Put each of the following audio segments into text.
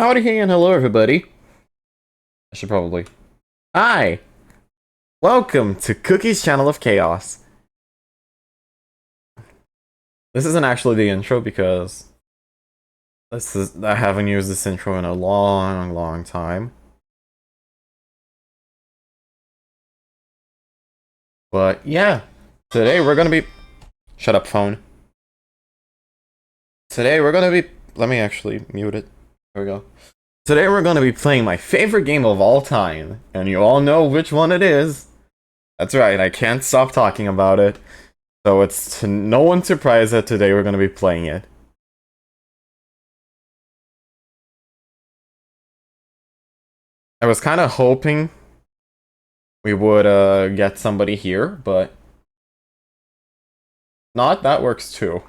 Howdy, hey, and hello, everybody. I should probably. Hi! Welcome to Cookie's Channel of Chaos. This isn't actually the intro because I haven't used this intro in a long time. But yeah, today we're gonna be. Shut up, phone. Today we're gonna be. Let me actually mute it. There we go. Today we're gonna be playing my favorite game of all time, and you all know which one it is. That's right, I can't stop talking about it. So it's to no one's surprise that today we're gonna be playing it. I was kind of hoping we would get somebody here, but not. That works too.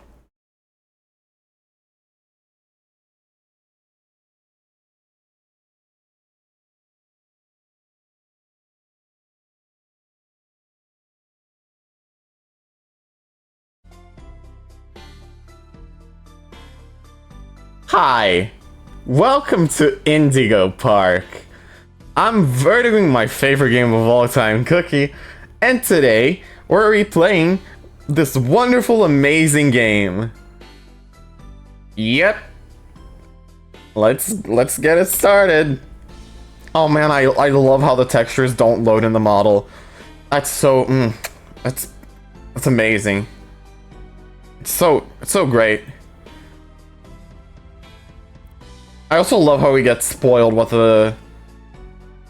Hi, welcome to Indigo Park. I'm vertigoing my favorite game of all time, Cookie, and today we're replaying this wonderful, amazing game. Yep. Let's get it started. Oh man, I love how the textures don't load in the model. That's so that's amazing. It's so great. I also love how we get spoiled what the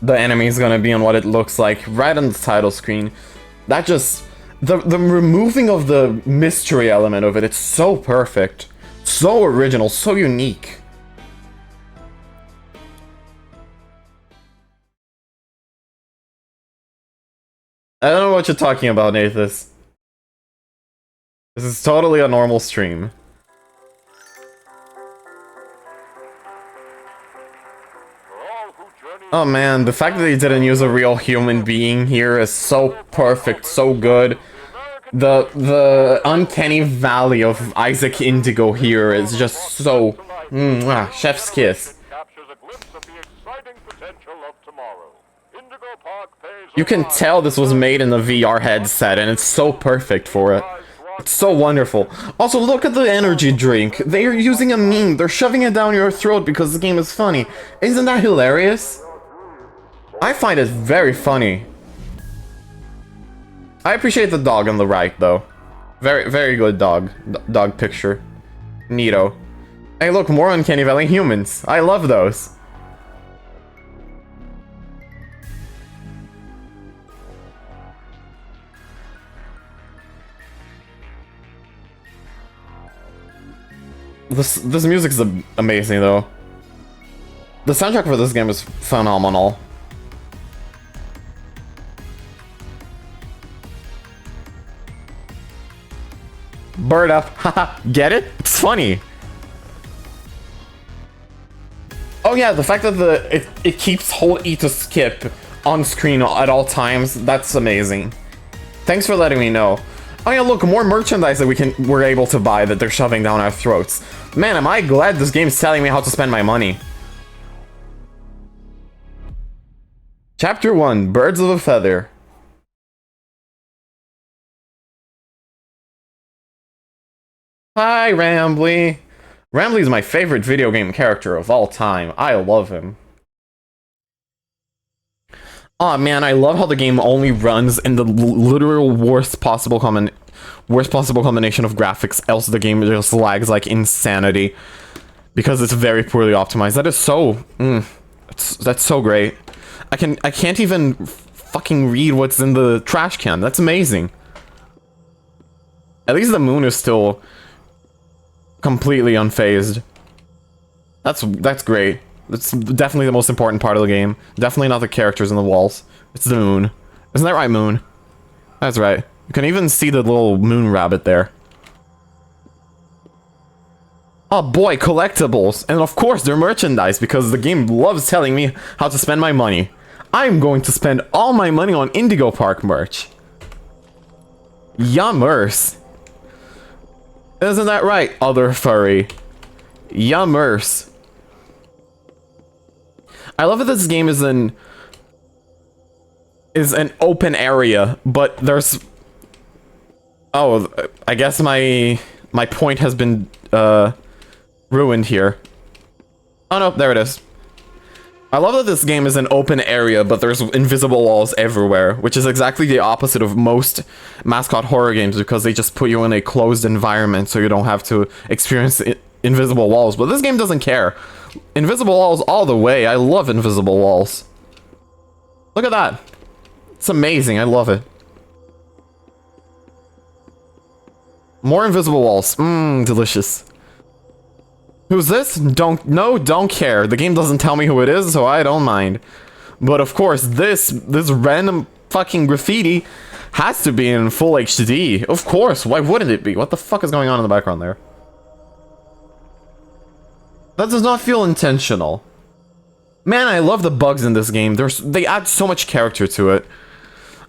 enemy is gonna be and what it looks like right on the title screen. That just the removing of the mystery element of it. It's so perfect, so original, so unique. I don't know what you're talking about, Nathus. This is totally a normal stream. Oh man, the fact that they didn't use a real human being here is so perfect, so good. The uncanny valley of Isaac Indigo here is just so chef's kiss. You can tell this was made in a VR headset and it's so perfect for it. It's so wonderful. Also, look at the energy drink. They are using a meme. They're shoving it down your throat because the game is funny. Isn't that hilarious? I find it very funny. I appreciate the dog on the right, though. Very good dog. Dog picture. Neato. Hey, look, more Uncanny Valley humans. I love those. This music is amazing, though. The soundtrack for this game is phenomenal. Bird up. Haha. Get it? It's funny. Oh yeah, the fact that it keeps hold E to skip on screen at all times, that's amazing. Thanks for letting me know. Oh yeah, look, more merchandise that we're able to buy that they're shoving down our throats. Man, am I glad this game's telling me how to spend my money. Chapter 1, Birds of a Feather. Hi, Rambly. Rambly is my favorite video game character of all time. I love him. Aw, man, I love how the game only runs in the literal worst possible combination of graphics, else the game just lags like insanity. Because it's very poorly optimized. That is so... that's so great. I can't even fucking read what's in the trash can. That's amazing. At least the moon is still completely unfazed. That's great. That's definitely the most important part of the game. Definitely not the characters in the walls. It's the moon. Isn't that right, moon? That's right. You can even see the little moon rabbit there. Oh boy, collectibles. And of course, they're merchandise because the game loves telling me how to spend my money. I'm going to spend all my money on Indigo Park merch. Yummers. Isn't that right, other furry? Yummers. I love that this game is an open area, but there's... Oh, I guess my point has been ruined here. Oh no, there it is. I love that this game is an open area, but there's invisible walls everywhere, which is exactly the opposite of most mascot horror games, because they just put you in a closed environment so you don't have to experience invisible walls. But this game doesn't care. Invisible walls all the way. I love invisible walls. Look at that. It's amazing. I love it. More invisible walls. Mmm, delicious. Who's this? Don't care. The game doesn't tell me who it is, so I don't mind. But of course, this random fucking graffiti has to be in full HD. Of course, why wouldn't it be? What the fuck is going on in the background there? That does not feel intentional. Man, I love the bugs in this game. They add so much character to it.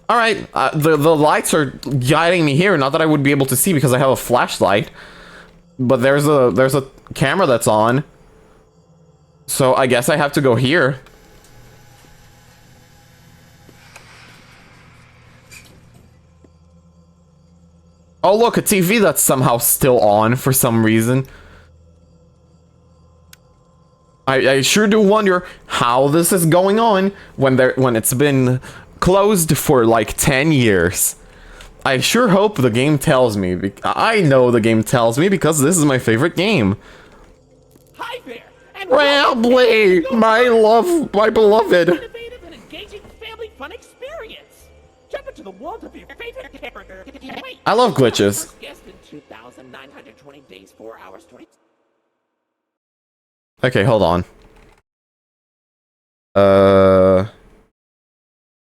Alright, the lights are guiding me here, not that I would be able to see because I have a flashlight. But there's a camera that's on. So I guess I have to go here. Oh look, a TV that's somehow still on for some reason. I sure do wonder how this is going on when it's been closed for like 10 years. I sure hope the game tells me. I know the game tells me because this is my favorite game. Hi there, and Rambly, my beloved. innovative and engaging family fun experience. Jump into the world of your favorite character. Wait, I love glitches. first guest in 2,920 days, 4 hours, 20. Okay, hold on.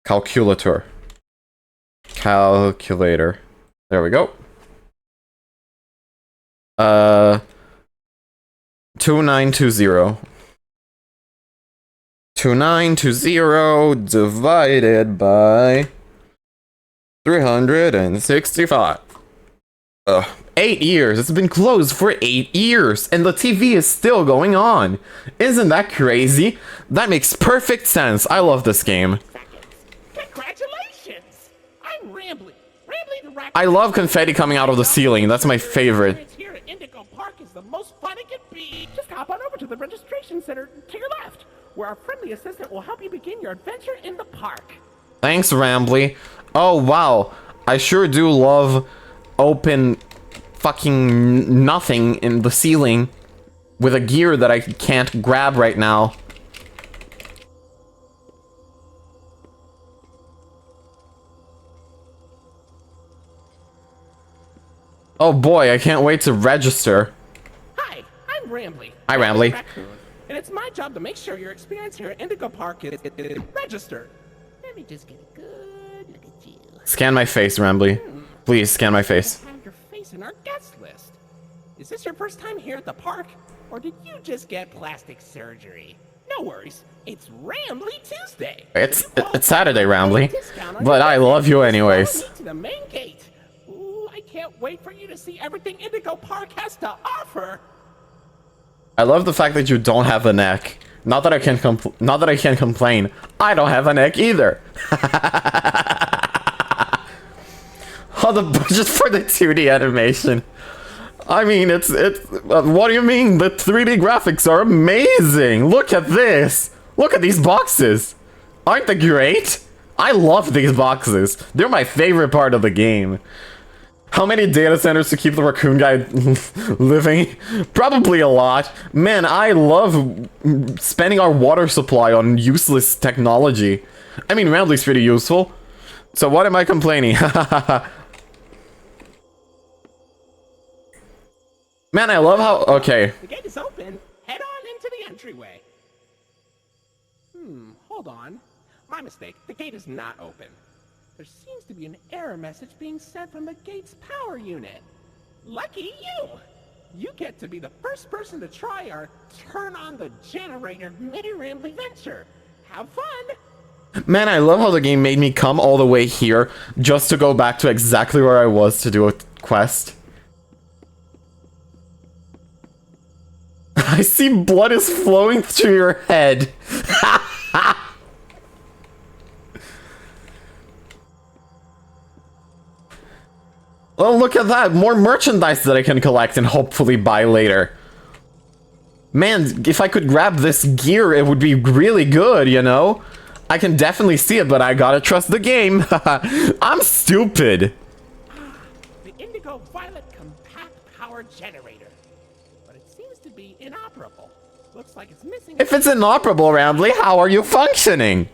Calculator. Calculator. There we go. 2920. 2920 divided by 365. 8 years. It's been closed for 8 years, and the TV is still going on. Isn't that crazy? That makes perfect sense. I love this game. Congratulations! I'm Rambly. Rambly the Raccoon. I love confetti coming out of the ceiling. That's my favorite. Experience here at Indigo Park is the most fun it can be. Just hop on over to the registration center to your left, where our friendly assistant will help you begin your adventure in the park. Thanks, Rambly. Oh, wow. I sure do love open fucking nothing in the ceiling with a gear that I can't grab right now. Oh boy, I can't wait to register. Hi, I'm Rambly. Hi, Rambly. Raccoon, and it's my job to make sure your experience here at Indigo Park is registered. Let me just get a good look at you. Scan my face, Rambly. Please scan my face. Have your face in our guest list. Is this your first time here at the park, or did you just get plastic surgery? No worries, it's Rambly Tuesday. It's Saturday, Rambly. But I love you anyways. Follow me to the main gate. Ooh, I can't wait for you to see everything Indigo Park has to offer. I love the fact that you don't have a neck. Not that I can complain. I don't have a neck either. Oh, the budget for the 2D animation. I mean, it's what do you mean? The 3D graphics are amazing. Look at this. Look at these boxes. Aren't they great? I love these boxes. They're my favorite part of the game. How many data centers to keep the raccoon guy living? Probably a lot. Man, I love spending our water supply on useless technology. I mean, Rambly's pretty useful. So what am I complaining? Man, I love how... Okay. The gate is open. Head on into the entryway. Hold on. My mistake. The gate is not open. There seems to be an error message being sent from the gate's power unit. Lucky you! You get to be the first person to try our turn on the generator mini Rambly venture. Have fun! Man, I love how the game made me come all the way here just to go back to exactly where I was to do a quest. I see blood is flowing through your head. Oh, look at that! More merchandise that I can collect and hopefully buy later. Man, if I could grab this gear, it would be really good, you know? I can definitely see it, but I gotta trust the game. I'm stupid. The Indigo Violet Compact Power Generator. But it seems to be inoperable. Looks like it's missing... If it's inoperable, Rambly, how are you functioning?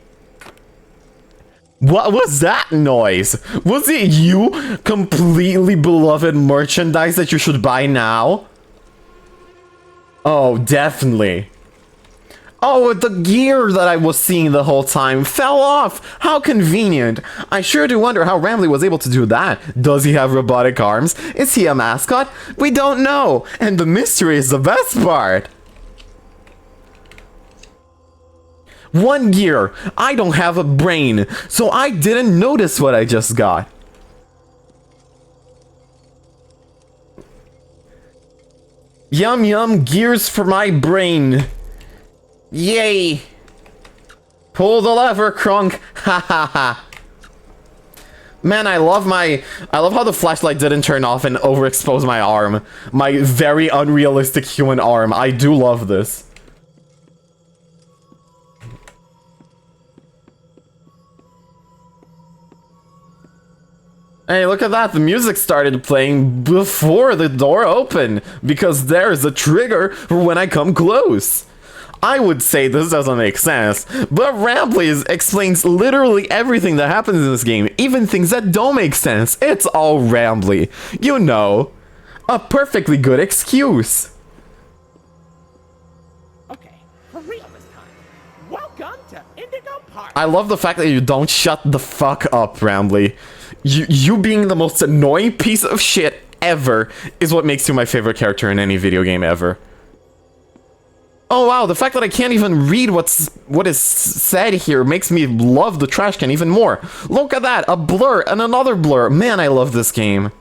What was that noise? Was it you, completely beloved merchandise that you should buy now? Oh, definitely. Oh, the gear that I was seeing the whole time fell off. How convenient. I sure do wonder how Rambly was able to do that. Does he have robotic arms? Is he a mascot? We don't know. And the mystery is the best part. One gear. I don't have a brain, so I didn't notice what I just got. Yum yum gears for my brain. Yay. Pull the lever, Krunk. Ha ha ha. Man, I love how the flashlight didn't turn off and overexpose my arm. My very unrealistic human arm. I do love this. Hey, look at that. The music started playing before the door opened, because there's a trigger for when I come close. I would say this doesn't make sense, but Rambly explains literally everything that happens in this game, even things that don't make sense. It's all Rambly. You know, a perfectly good excuse. Okay, for real this time. Welcome to Indigo Park. I love the fact that you don't shut the fuck up, Rambly. You being the most annoying piece of shit ever is what makes you my favorite character in any video game ever. Oh wow, the fact that I can't even read what is said here makes me love the trash can even more. Look at that, a blur and another blur. Man, I love this game.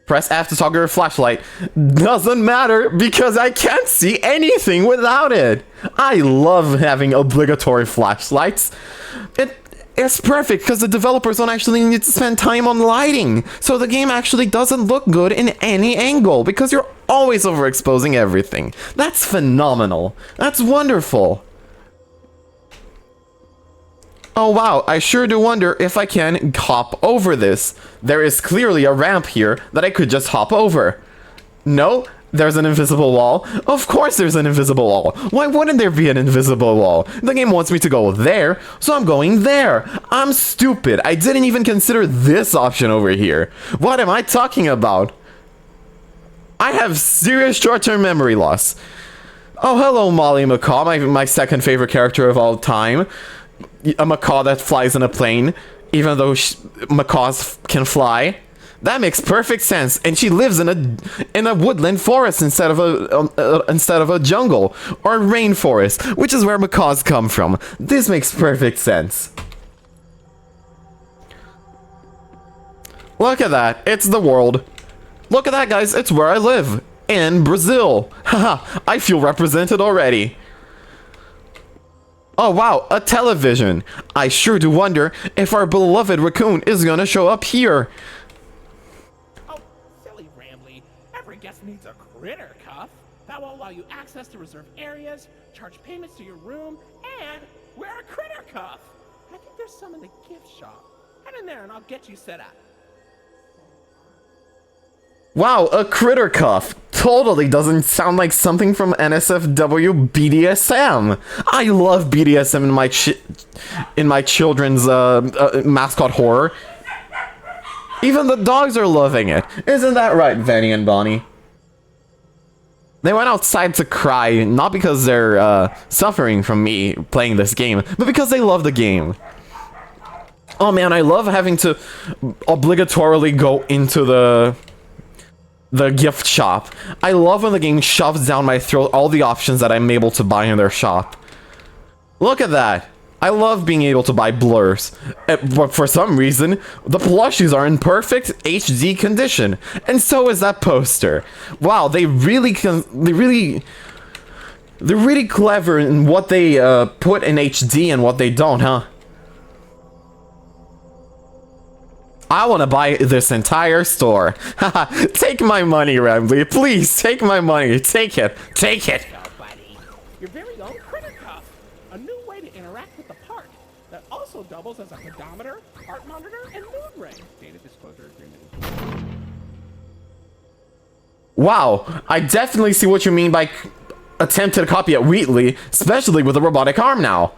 Press F to toggle your flashlight. Doesn't matter because I can't see anything without it. I love having obligatory flashlights. It's perfect because the developers don't actually need to spend time on lighting. So the game actually doesn't look good in any angle because you're always overexposing everything. That's phenomenal. That's wonderful. Oh wow, I sure do wonder if I can hop over this. There is clearly a ramp here that I could just hop over. No, there's an invisible wall. Of course there's an invisible wall. Why wouldn't there be an invisible wall? The game wants me to go there, so I'm going there. I'm stupid. I didn't even consider this option over here. What am I talking about? I have serious short-term memory loss. Oh, hello, Molly Macaw, my second favorite character of all time. A macaw that flies in a plane, even though macaws can fly. That makes perfect sense, and she lives in a woodland forest instead of a jungle or a rainforest, which is where macaws come from. This makes perfect sense. Look at that, it's the world. Look at that, guys, it's where I live, in Brazil. Haha, I feel represented already. Oh wow, a television. I sure do wonder if our beloved raccoon is gonna show up here. Oh, silly Rambly. Every guest needs a critter cuff. That will allow you access to reserved areas, charge payments to your room, and wear a critter cuff. I think there's some in the gift shop. Head in there and I'll get you set up. Wow, a critter cuff. Totally doesn't sound like something from NSFW BDSM. I love BDSM in my children's mascot horror. Even the dogs are loving it. Isn't that right, Vanny and Bonnie? They went outside to cry, not because they're suffering from me playing this game, but because they love the game. Oh man, I love having to obligatorily go into the gift shop. I love when the game shoves down my throat all the options that I'm able to buy in their shop. Look at that. I love being able to buy blurs, but for some reason, the plushies are in perfect HD condition, and so is that poster. Wow, they really They're really clever in what they put in HD and what they don't, huh? I want to buy this entire store. Haha, take my money, Rambly. Please, take my money. Take it. Take it. Go, buddy. Your very own Critter Cuff. A new way to interact with the park that also doubles as a pedometer, heart monitor, and mood ring. Data disclosure agreement. Wow, I definitely see what you mean by attempted copy at Wheatley, especially with a robotic arm now.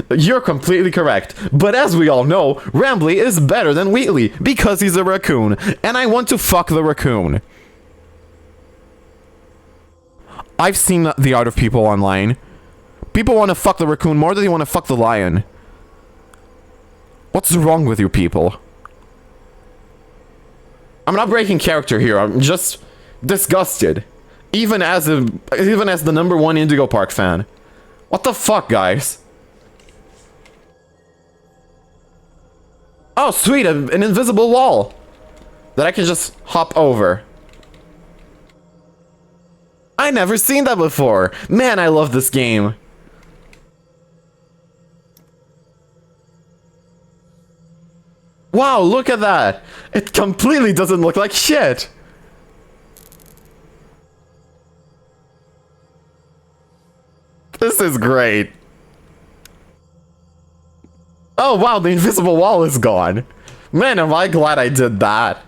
You're completely correct. But as we all know, Rambly is better than Wheatley because he's a raccoon, and I want to fuck the raccoon. I've seen the art of people online. People want to fuck the raccoon more than they want to fuck the lion. What's wrong with you people? I'm not breaking character here, I'm just disgusted. Even as the #1 Indigo Park fan. What the fuck, guys? Oh, sweet, an invisible wall that I can just hop over. I never seen that before. Man, I love this game. Wow, look at that. It completely doesn't look like shit. This is great. Oh wow, the invisible wall is gone. Man, am I glad I did that.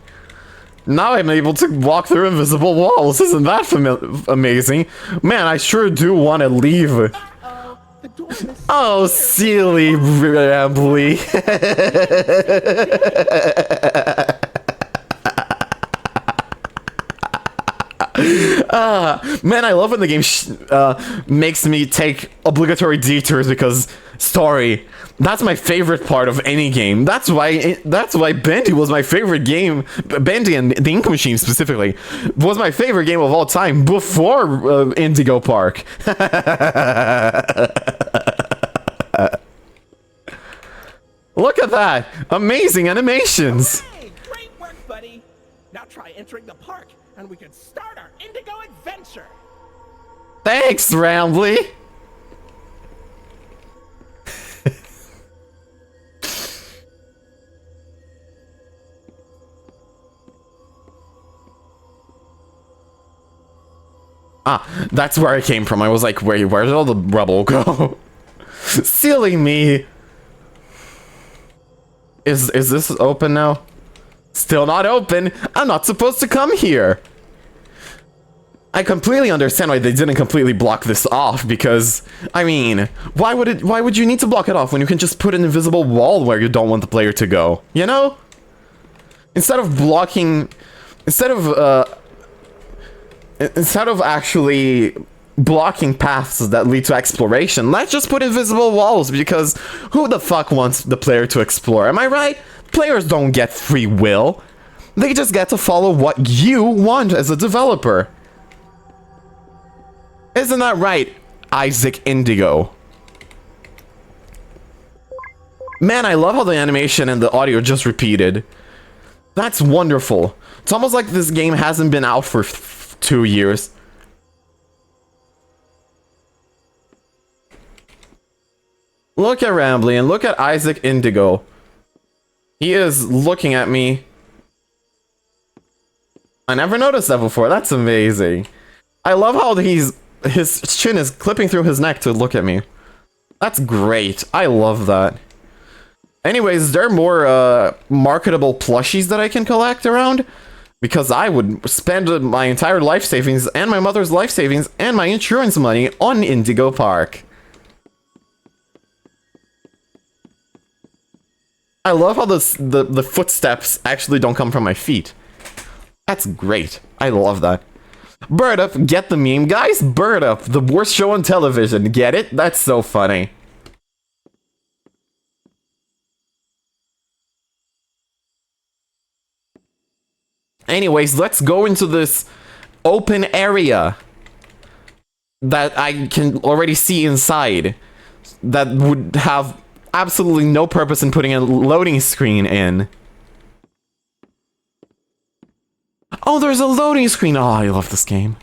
Now I'm able to walk through invisible walls. Isn't that amazing? Man, I sure do want to leave. Oh, silly Rambly. Man, I love when the game makes me take obligatory detours because story. That's my favorite part of any game. That's why Bendy was my favorite game. Bendy and the Ink Machine specifically was my favorite game of all time before Indigo Park. Look at that! Amazing animations! Hey, great work, buddy! Now try entering the park, and we can start our Indigo adventure! Thanks, Rambly! Ah, that's where I came from. I was like, where did all the rubble go? Silly me! Is this open now? Still not open! I'm not supposed to come here! I completely understand why they didn't completely block this off, because, I mean, why would you need to block it off when you can just put an invisible wall where you don't want the player to go? You know? Instead of actually blocking paths that lead to exploration, let's just put invisible walls, because who the fuck wants the player to explore? Am I right? Players don't get free will. They just get to follow what you want as a developer. Isn't that right, Isaac Indigo? Man, I love how the animation and the audio just repeated. That's wonderful. It's almost like this game hasn't been out for 2 years. Look at Rambly and look at Isaac Indigo. He is looking at me. I never noticed that before. That's amazing. I love how his chin is clipping through his neck to look at me. That's great. I love that. Anyways, there are more marketable plushies that I can collect around. Because I would spend my entire life savings and my mother's life savings and my insurance money on Indigo Park. I love how the footsteps actually don't come from my feet. That's great. I love that. Bird Up, get the meme, guys? Bird Up, the worst show on television. Get it? That's so funny. Anyways, let's go into this open area that I can already see inside that would have absolutely no purpose in putting a loading screen in. Oh, there's a loading screen. Oh, I love this game.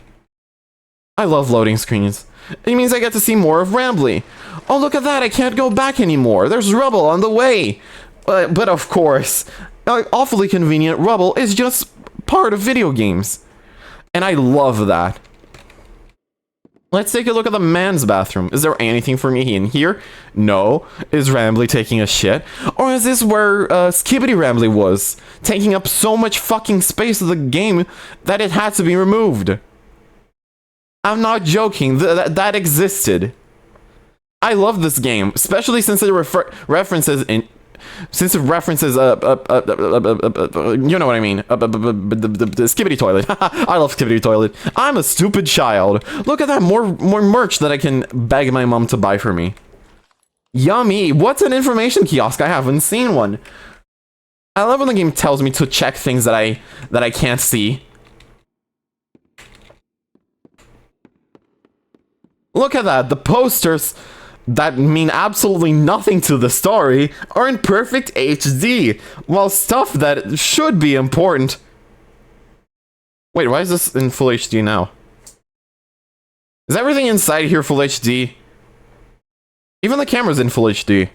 I love loading screens. It means I get to see more of Rambly. Oh, look at that, I can't go back anymore. There's rubble on the way. But of course, awfully convenient, rubble is just part of video games. And I love that. Let's take a look at the man's bathroom. Is there anything for me in here? No. Is Rambly taking a shit? Or is this where Skibbity Rambly was? Taking up so much fucking space of the game that it had to be removed. I'm not joking. That existed. I love this game, especially since it references in... Since it references, you know what I mean, the Skibbity Toilet. I love Skibbity Toilet. I'm a stupid child. Look at that, more merch that I can beg my mom to buy for me. Yummy. What's an information kiosk? I haven't seen one. I love when the game tells me to check things that I can't see. Look at that, the posters that mean absolutely nothing to the story are in perfect HD, while stuff that should be important... Wait, why is this in full HD now? Is everything inside here full HD? Even the camera's in full HD.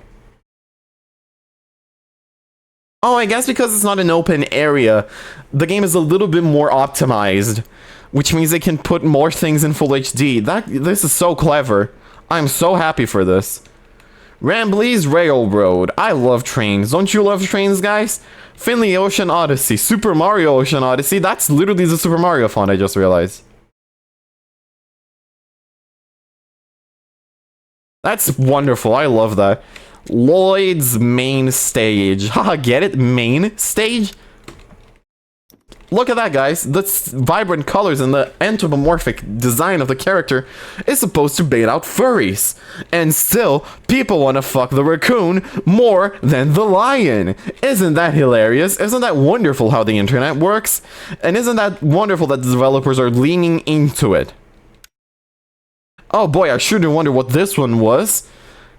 Oh, I guess because it's not an open area, the game is a little bit more optimized, which means they can put more things in full HD. This is so clever. I'm so happy for this. Rambly's Railroad. I love trains. Don't you love trains, guys? Finley Ocean Odyssey. Super Mario Ocean Odyssey. That's literally the Super Mario font, I just realized. That's wonderful. I love that. Lloyd's Main Stage. Haha, get it? Main Stage? Look at that, guys. The vibrant colors and the anthropomorphic design of the character is supposed to bait out furries. And still, people want to fuck the raccoon more than the lion. Isn't that hilarious? Isn't that wonderful how the internet works? And isn't that wonderful that the developers are leaning into it? Oh boy, I shouldn't wonder what this one was.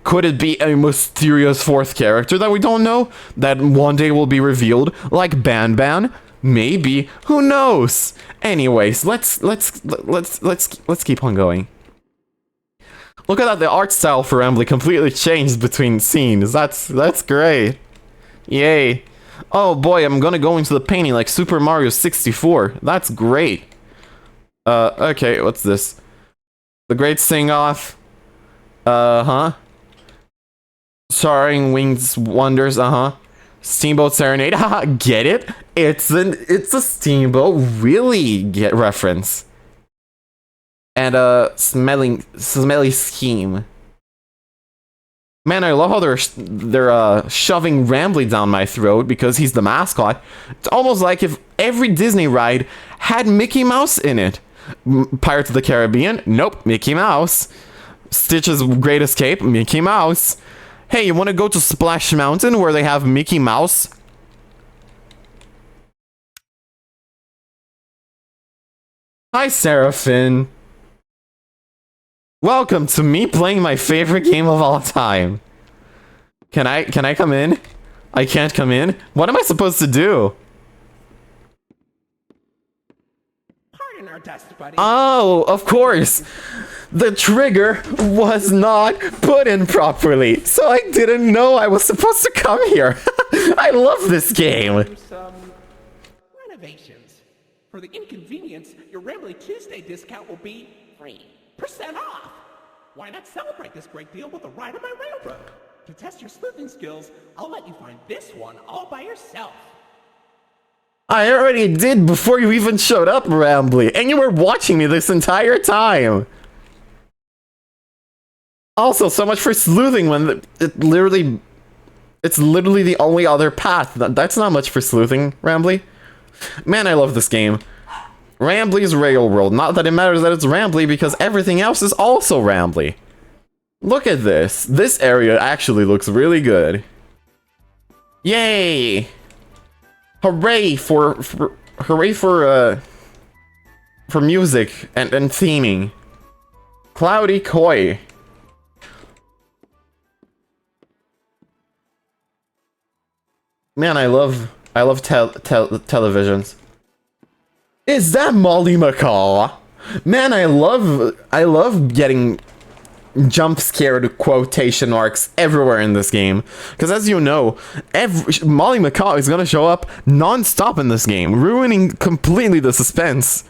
Could it be a mysterious fourth character that we don't know? That one day will be revealed, like Ban Ban? Maybe. Who knows? Anyways, let's keep on going. Look at that, the art style for Rambly completely changed between scenes. That's great. Yay. Oh boy, I'm gonna go into the painting like Super Mario 64. That's great. Okay, what's this? The Great Sing-Off. Starring Winged Wonders, Steamboat Serenade, haha, get it? It's a Steamboat really get reference. And smelly scheme. Man, I love how they're shoving Rambly down my throat because he's the mascot. It's almost like if every Disney ride had Mickey Mouse in it. Pirates of the Caribbean? Nope, Mickey Mouse. Stitch's Great Escape? Mickey Mouse. Hey, you want to go to Splash Mountain where they have Mickey Mouse? Hi, Seraphine. Welcome to me playing my favorite game of all time. Can I come in? I can't come in? What am I supposed to do? Pardon our dust, buddy. Oh, of course. The trigger was not put in properly, so I didn't know I was supposed to come here. I love this game. Some renovations. For the inconvenience, your Rambly Tuesday discount will be 3% off. Why not celebrate this great deal with a ride on my railroad? To test your sleuthing skills, I'll let you find this one all by yourself. I already did before you even showed up, Rambly, and you were watching me this entire time. Also, so much for sleuthing when it's literally the only other path. That's not much for sleuthing, Rambly. Man, I love this game. Rambly's Railroad. Not that it matters that it's Rambly, because everything else is also Rambly. Look at this. This area actually looks really good. Yay! Hooray for music and theming. Cloudy Koi. Man, I love televisions. Is that Molly McCaw? Man, I love getting jump scared quotation marks everywhere in this game, because as you know, Molly Macaw is gonna show up non-stop in this game, ruining completely the suspense,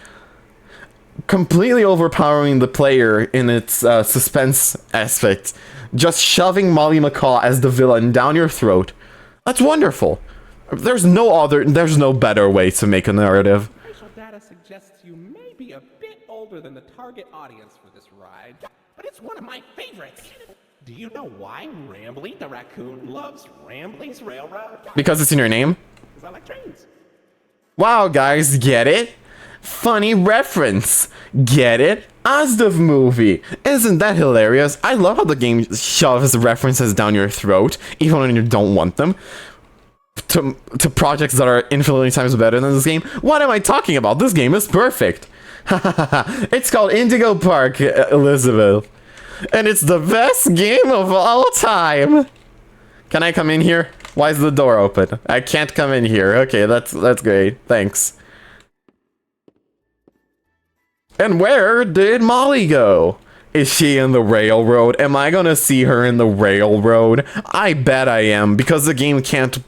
completely overpowering the player in its suspense aspect, just shoving Molly Macaw as the villain down your throat. That's wonderful. There's no better way to make a narrative. Facial data suggests you may be a bit older than the target audience for this ride, but it's one of my favorites. Do you know why Rambly the raccoon loves Rambly's Railroad? Because it's in your name? Because I like trains. Wow, guys, get it? Funny reference. Get it? Asdov movie. Isn't that hilarious? I love how the game shoves references down your throat, even when you don't want them. To projects that are infinitely times better than this game. What am I talking about? This game is perfect. It's called Indigo Park, Elizabeth. And it's the best game of all time. Can I come in here? Why is the door open? I can't come in here. Okay, that's great. Thanks. And where did Molly go? Is she in the railroad? Am I gonna see her in the railroad? I bet I am, because the game can't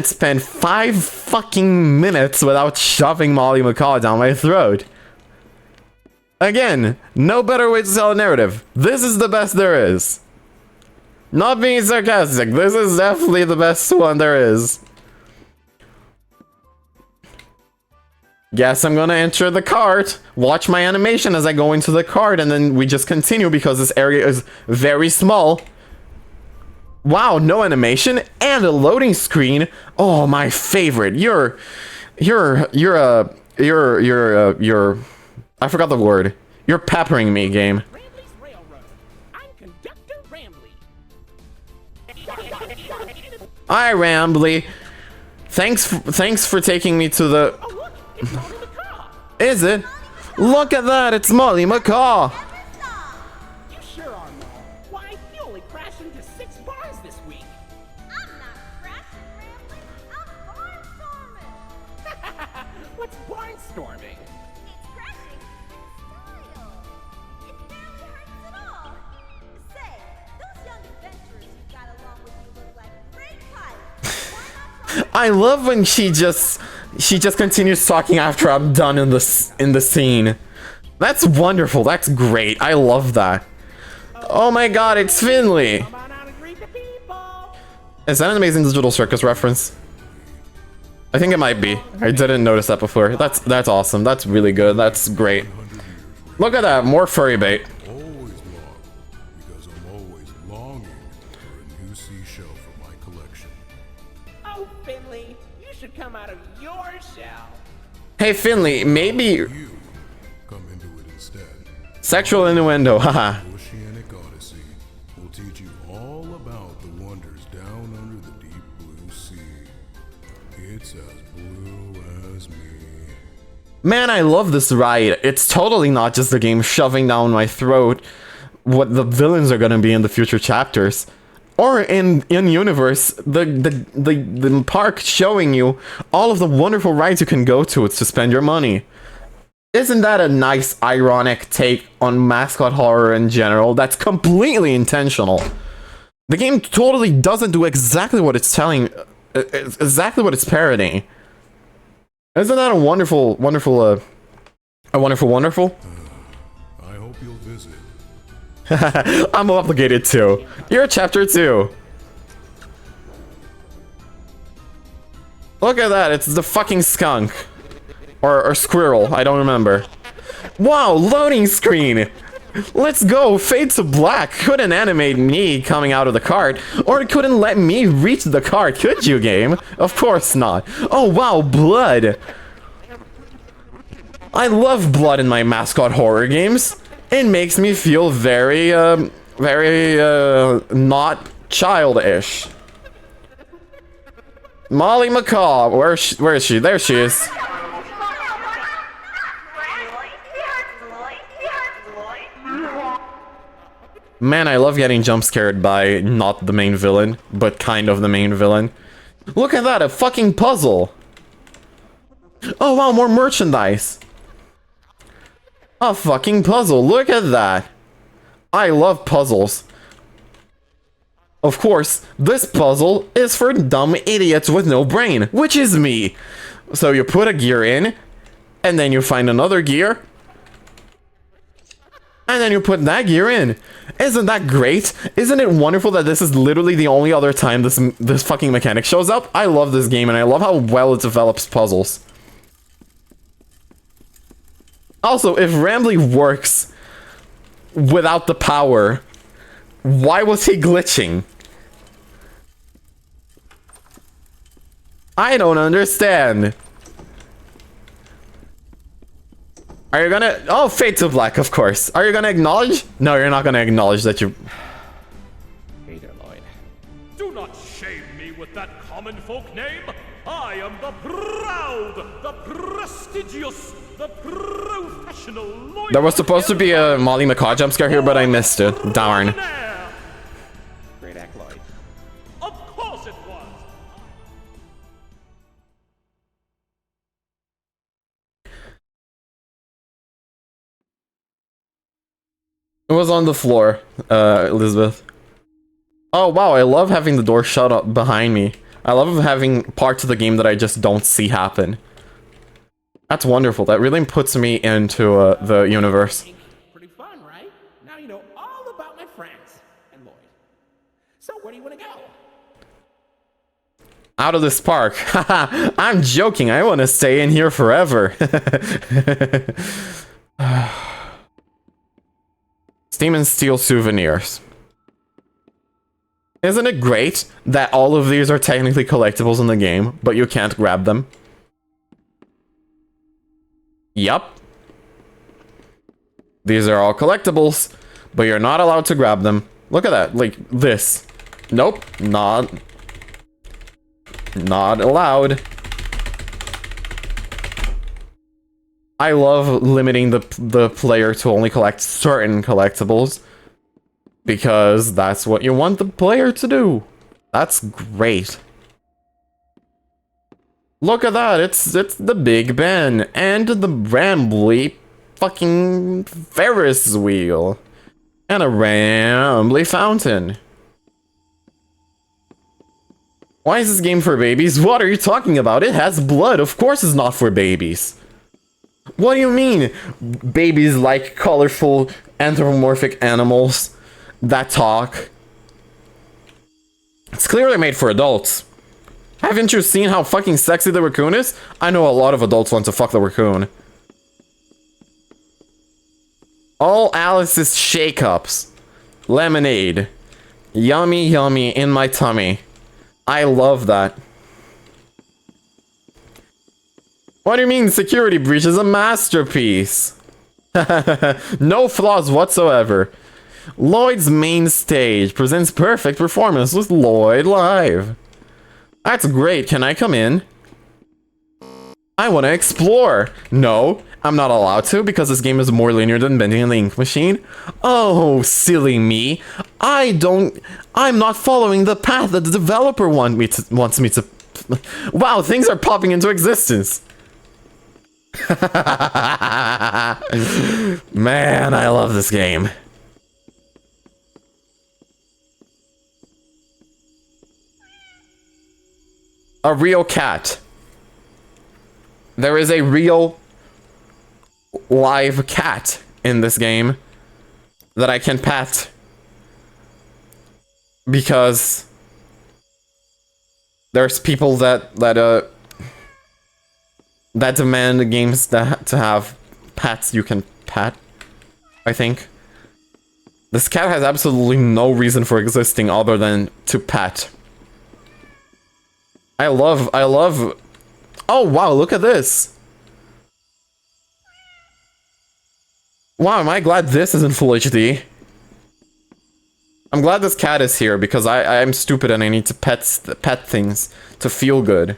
spend 5 fucking minutes without shoving Molly Macaw down my throat. Again, no better way to tell a narrative. This is the best there is. Not being sarcastic, this is definitely the best one there is. Guess I'm gonna enter the cart, watch my animation as I go into the cart, and then we just continue because this area is very small. Wow, no animation and a loading screen. Oh, my favorite. I forgot the word. You're peppering me, game. Rambly's Railroad. I'm Conductor Rambly. Hi, Rambly. Thanks for taking me to the... Oh, look, it's Molly Macaw. Is it? Look at that, it's Molly Macaw. You sure are, Mo. Why, you only crashed into 6 bars this week. I'm not crashing, Rambling. I'm barnstorming. What's barnstorming? It's crashing in style. It barely hurts at all. Say, those young adventurers you got along with you look like great pilots. Why not try I love when she just continues talking after I'm done in the scene. That's wonderful. That's great. I love that. Oh my god, it's Finley. Come on out and greet the people. Is that an Amazing Digital Circus reference? I think it might be. I didn't notice that before. That's awesome. That's really good. That's great. Look at that. More furry bait. Always long, because I'm always longing for a new seashell for my collection. Oh, Finley, you should come out of your shell. Hey, Finley, maybe... You come into it instead. Sexual innuendo, haha. Oceanic Odyssey will teach you all about the wonders down under the deep blue sea. It's as blue as me. Man, I love this ride. It's totally not just the game shoving down my throat what the villains are gonna be in the future chapters. Or in universe, the park showing you all of the wonderful rides you can go to spend your money. Isn't that a nice ironic take on mascot horror in general? That's completely intentional. The game totally doesn't do exactly what it's telling, exactly what it's parodying. Isn't that a wonderful? I hope you'll visit. I'm obligated to. You're chapter 2. Look at that, it's the fucking skunk. Or squirrel, I don't remember. Wow, loading screen! Let's go, fade to black. Couldn't animate me coming out of the cart, or it couldn't let me reach the cart, could you, game? Of course not. Oh wow, blood! I love blood in my mascot horror games. It makes me feel very not childish. Molly Macaw, where is she? There she is. Man, I love getting jump scared by not the main villain, but kind of the main villain. Look at that, a fucking puzzle. Oh wow, more merchandise. A fucking puzzle. Look at that. I love puzzles. Of course, this puzzle is for dumb idiots with no brain, which is me. So you put a gear in, and then you find another gear, and then you put that gear in. Isn't that great? Isn't it wonderful that this is literally the only other time this fucking mechanic shows up? I love this game, and I love how well it develops puzzles. Also, if Rambly works without the power, why was he glitching? I don't understand. Are you gonna... Oh, Fade to Black, of course. Are you gonna acknowledge? No, you're not gonna acknowledge that you... Hey there, Lloyd. Do not shame me with that common folk name. I am the proud, the prestigious, the professional Lloyd. There was supposed to be a Molly McCaw jump scare here, but I missed it. Darn. Great act, Lloyd. Of course it was. It was on the floor, Elizabeth. Oh, wow, I love having the door shut up behind me. I love having parts of the game that I just don't see happen. That's wonderful. That really puts me into the universe. Pretty fun, right? Now you know all about my friends and Lloyd. So where do you want to go? Out of this park. Haha, I'm joking. I want to stay in here forever. Steam and Steel souvenirs. Isn't it great that all of these are technically collectibles in the game, but you can't grab them? Yup. These are all collectibles, but you're not allowed to grab them. Look at that, like this. Nope, not allowed. I love limiting the player to only collect certain collectibles, because that's what you want the player to do. That's great. Look at that, it's the Big Ben and the Rambly fucking Ferris wheel and a Rambly fountain. Why is this game for babies? What are you talking about? It has blood. Of course it's not for babies. What do you mean? Babies like colorful anthropomorphic animals that talk. It's clearly made for adults. Haven't you seen how fucking sexy the raccoon is? I know a lot of adults want to fuck the raccoon. All Alice's shake-ups. Lemonade. Yummy, yummy in my tummy. I love that. What do you mean Security Breach is a masterpiece? No flaws whatsoever. Lloyd's main stage presents perfect performance with Lloyd live. That's great. Can I come in? I want to explore. No, I'm not allowed to because this game is more linear than Bending the Ink Machine. Oh, silly me. I'm not following the path that the developer wants me to. Wow, things are popping into existence. Man, I love this game. A real cat. There is a real live cat in this game that I can pet because there's people that demand the games to have pets you can pet, I think. This cat has absolutely no reason for existing other than to pet. I love... Oh, wow, look at this. Wow, am I glad this is in full HD. I'm glad this cat is here because I'm stupid and I need to pet things to feel good.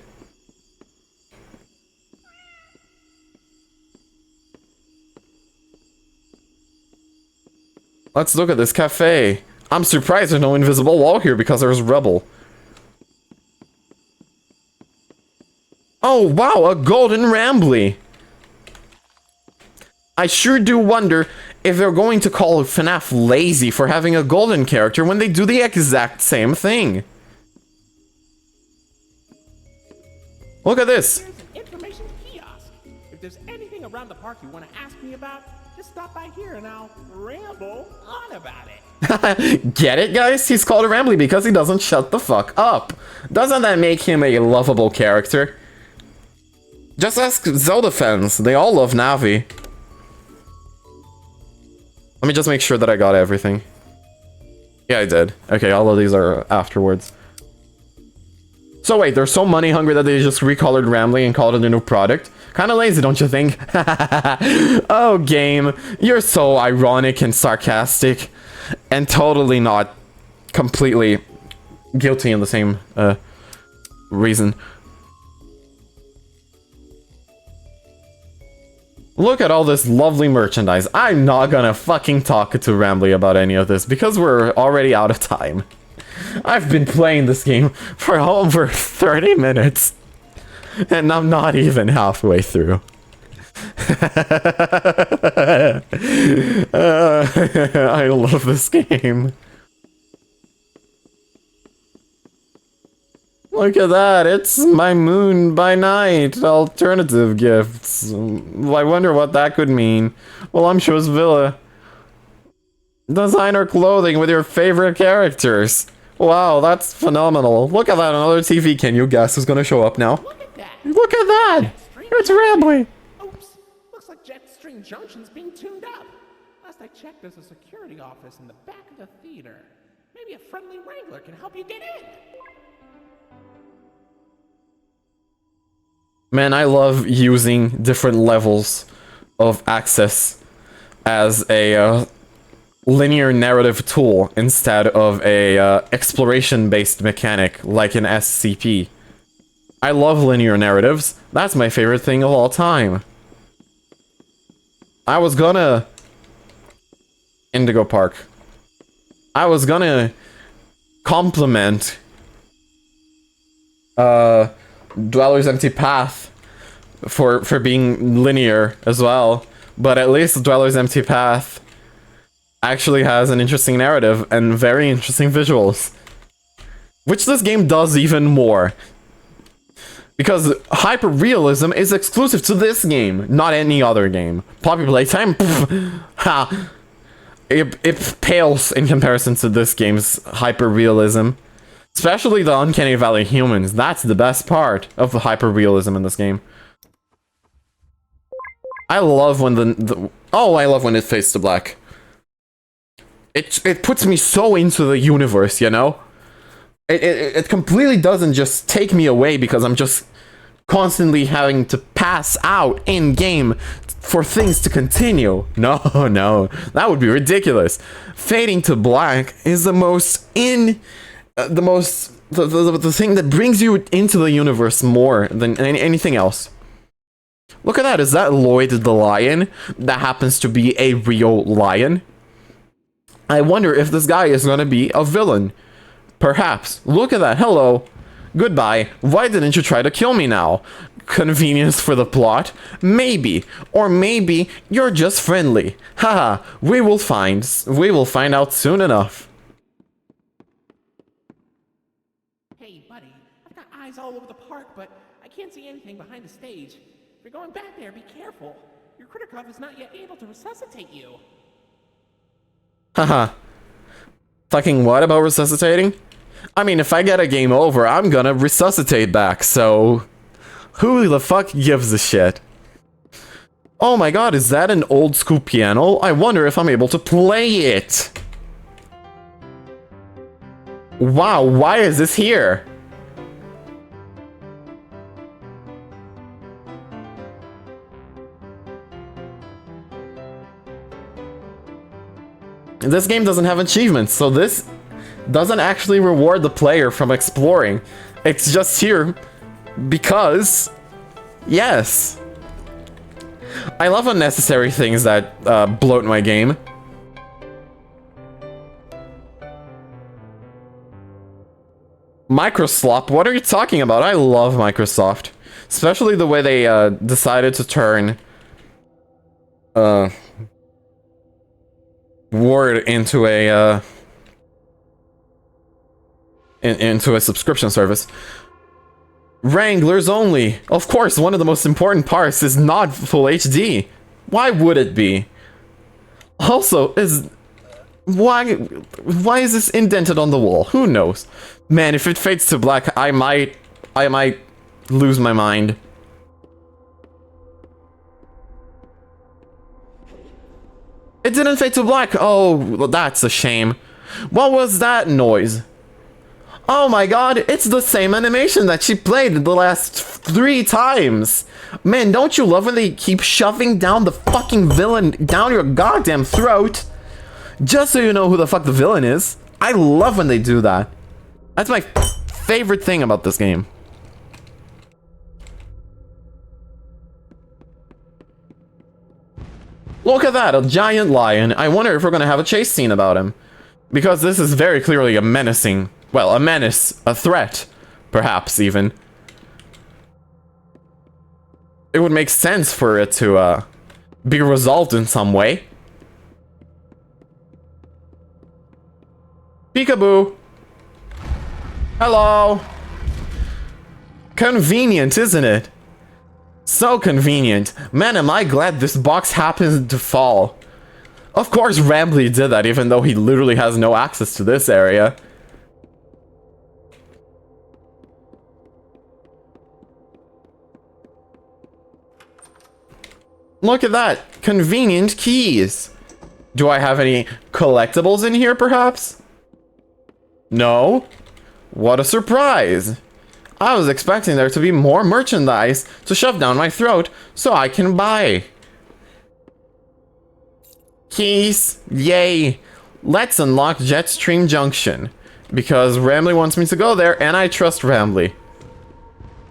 Let's look at this cafe. I'm surprised there's no invisible wall here because there's rubble. Oh, wow, a golden Rambly. I sure do wonder if they're going to call FNAF lazy for having a golden character when they do the exact same thing. Look at this. Here's an information kiosk. If there's anything around the park you want to ask me about, just stop by here and I'll ramble on about it. Get it, guys? He's called Rambly because he doesn't shut the fuck up. Doesn't that make him a lovable character? Just ask Zelda fans. They all love Navi. Let me just make sure that I got everything. Yeah, I did. Okay, all of these are afterwards. So wait, they're so money hungry that they just recolored Rambly and called it a new product? Kinda lazy, don't you think? Oh, game. You're so ironic and sarcastic. And totally not completely guilty in the same reason. Look at all this lovely merchandise. I'm not gonna fucking talk to Rambly about any of this because we're already out of time. I've been playing this game for over 30 minutes. And I'm not even halfway through. I love this game. Look at that, it's my moon by night. Alternative gifts. I wonder what that could mean. Well, I'm Show's Villa. Designer clothing with your favorite characters. Wow, that's phenomenal. Look at that, another TV. Can you guess who's gonna show up now? Look at that. Look at that! It's Rambly! Oops. Looks like Jetstream Junction's being tuned up. Last I checked, there's a security office in the back of the theater. Maybe a friendly wrangler can help you get in. Man, I love using different levels of access as a linear narrative tool instead of a exploration-based mechanic like an SCP. I love linear narratives. That's my favorite thing of all time. I was gonna... Indigo Park. I was gonna compliment Dweller's Empty Path for being linear as well, but at least Dweller's Empty Path actually has an interesting narrative and very interesting visuals, which this game does even more, because hyper-realism is exclusive to this game, not any other game. Poppy Playtime, pff, ha, it pales in comparison to this game's hyper-realism. Especially the Uncanny Valley humans. That's the best part of the hyper-realism in this game. I love when I love when it fades to black. It puts me so into the universe, you know? It completely doesn't just take me away because I'm just constantly having to pass out in-game for things to continue. No, no. That would be ridiculous. Fading to black is the most the thing that brings you into the universe more than anything else. Look at that, is that Lloyd the lion? That happens to be a real lion? I wonder if this guy is gonna be a villain. Perhaps. Look at that, hello. Goodbye. Why didn't you try to kill me now? Convenience for the plot? Maybe. Or maybe you're just friendly. Haha, we will find out soon enough. Hey, buddy, I've got eyes all over the park, but I can't see anything behind the stage. If you're going back there, be careful. Your Criticov is not yet able to resuscitate you. Haha. Fucking what about resuscitating? I mean, if I get a game over, I'm gonna resuscitate back, so... Who the fuck gives a shit? Oh my god, is that an old school piano? I wonder if I'm able to play it! Wow, why is this here? This game doesn't have achievements, so this doesn't actually reward the player from exploring. It's just here because, yes. I love unnecessary things that bloat my game. Microsoft, what are you talking about? I love Microsoft. Especially the way they decided to turn word into a into a subscription service. Wranglers only. Of course, one of the most important parts is not full HD. Why would it be? Also, why is this indented on the wall? Who knows? Man, if it fades to black, I might lose my mind. It didn't fade to black. Oh, well, that's a shame. What was that noise? Oh my god, it's the same animation that she played the last 3 times. Man, don't you love when they keep shoving down the fucking villain down your goddamn throat? Just so you know who the fuck the villain is. I love when they do that. That's my favorite thing about this game. Look at that, a giant lion. I wonder if we're gonna have a chase scene about him. Because this is very clearly a menacing... Well, a menace. A threat. Perhaps, even. It would make sense for it to, be resolved in some way. Peekaboo! Hello! Convenient, isn't it? So convenient. Man, am I glad this box happened to fall. Of course Rambly did that, even though he literally has no access to this area. Look at that! Convenient keys! Do I have any collectibles in here, perhaps? No? What a surprise! I was expecting there to be more merchandise to shove down my throat so I can buy. Keys! Yay! Let's unlock Jetstream Junction. Because Rambly wants me to go there, and I trust Rambly.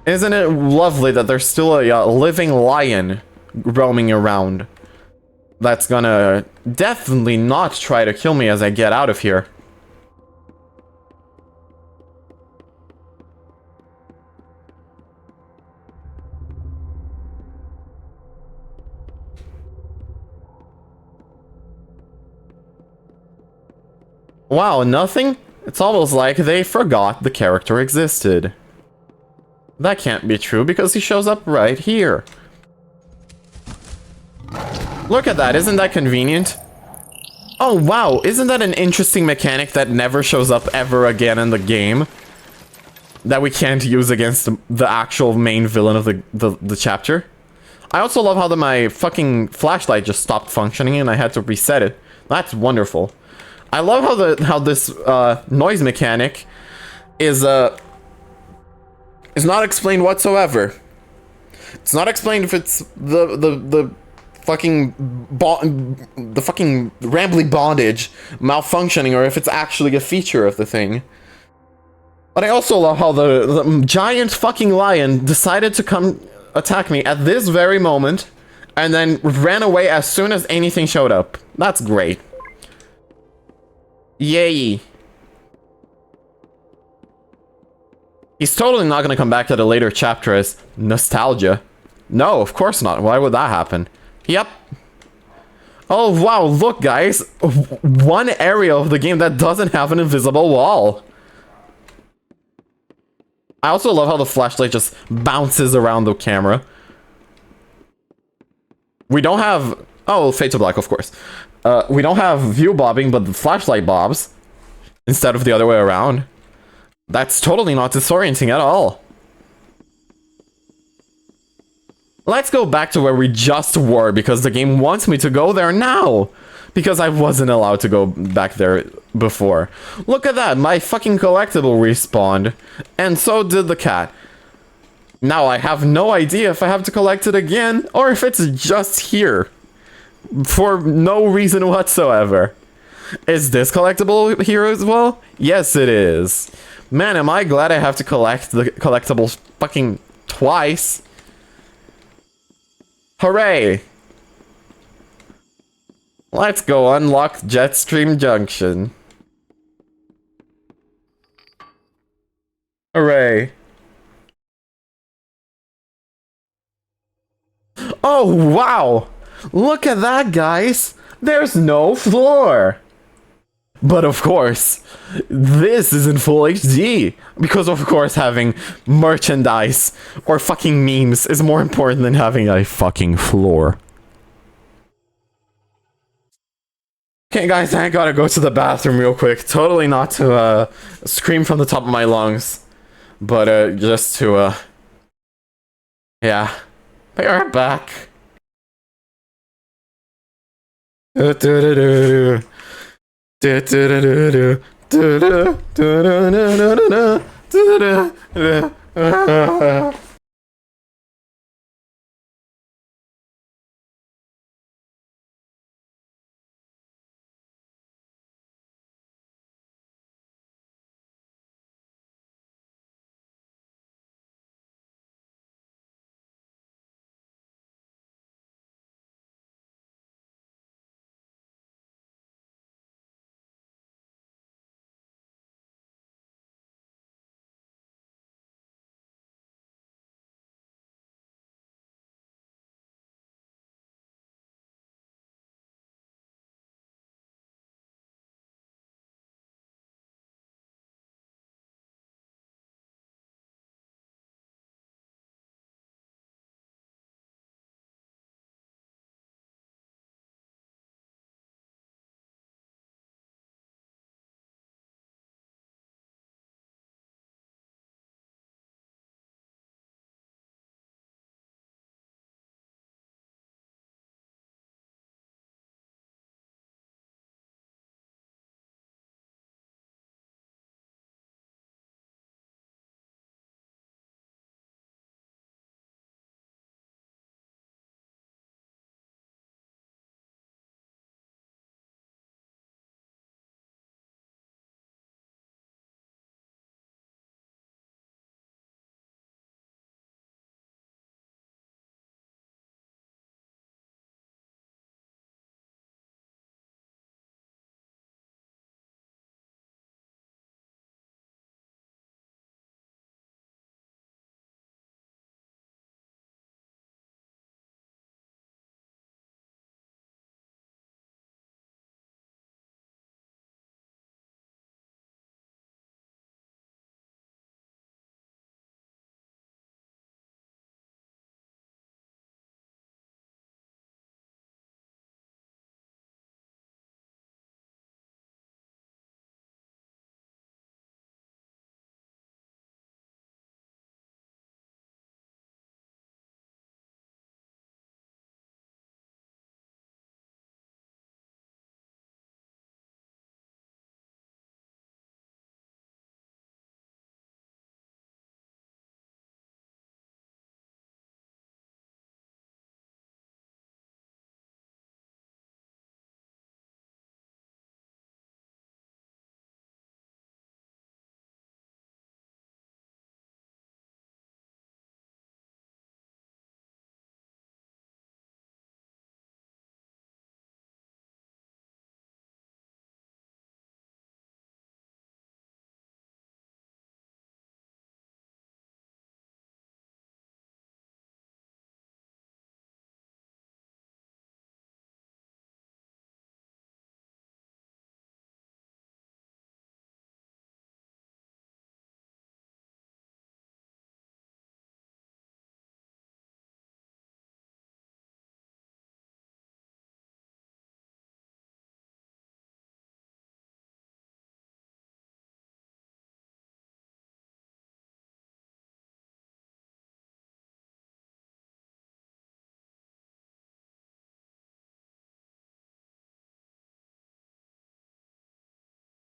Isn't it lovely that there's still a living lion roaming around? That's gonna definitely not try to kill me as I get out of here. Wow, nothing? It's almost like they forgot the character existed. That can't be true because he shows up right here. Look at that, isn't that convenient? Oh wow, isn't that an interesting mechanic that never shows up ever again in the game? That we can't use against the actual main villain of the chapter? I also love how my fucking flashlight just stopped functioning and I had to reset it. That's wonderful. I love how this noise mechanic is not explained whatsoever. It's not explained if it's the fucking Rambly bondage malfunctioning or if it's actually a feature of the thing. But I also love how the giant fucking lion decided to come attack me at this very moment and then ran away as soon as anything showed up. That's great. Yay. He's totally not gonna come back to the later chapter as nostalgia. No, of course not. Why would that happen? Yep. Oh, wow, look, guys. One area of the game that doesn't have an invisible wall. I also love how the flashlight just bounces around the camera. We don't have... Oh, fade to black, of course. We don't have view bobbing, but the flashlight bobs. Instead of the other way around. That's totally not disorienting at all. Let's go back to where we just were, because the game wants me to go there now. Because I wasn't allowed to go back there before. Look at that, my fucking collectible respawned. And so did the cat. Now I have no idea if I have to collect it again, or if it's just here. For no reason whatsoever. Is this collectible here as well? Yes, it is. Man, am I glad I have to collect the collectibles fucking twice. Hooray! Let's go unlock Jetstream Junction. Hooray. Oh, wow! Look at that, guys! There's no floor! But of course, this is in full HD! Because of course having merchandise or fucking memes is more important than having a fucking floor. Okay guys, I gotta go to the bathroom real quick. Totally not to scream from the top of my lungs. But just to yeah. Be right back.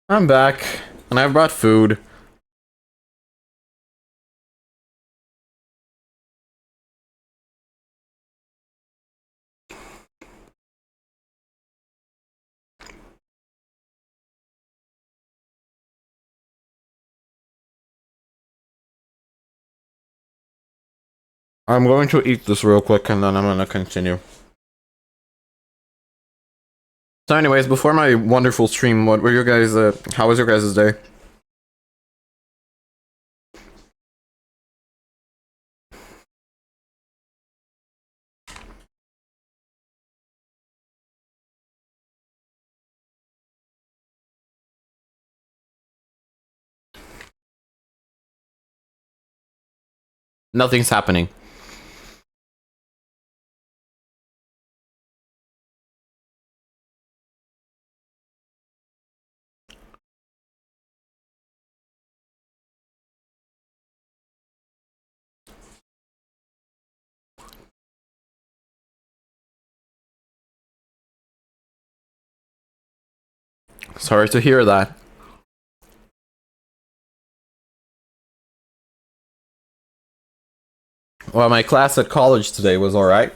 I'm back, and I brought food. I'm going to eat this real quick, and then I'm gonna continue. So anyways, before my wonderful stream, what were your guys, how was your guys' day? Nothing's happening. Sorry to hear that. Well, my class at college today was alright.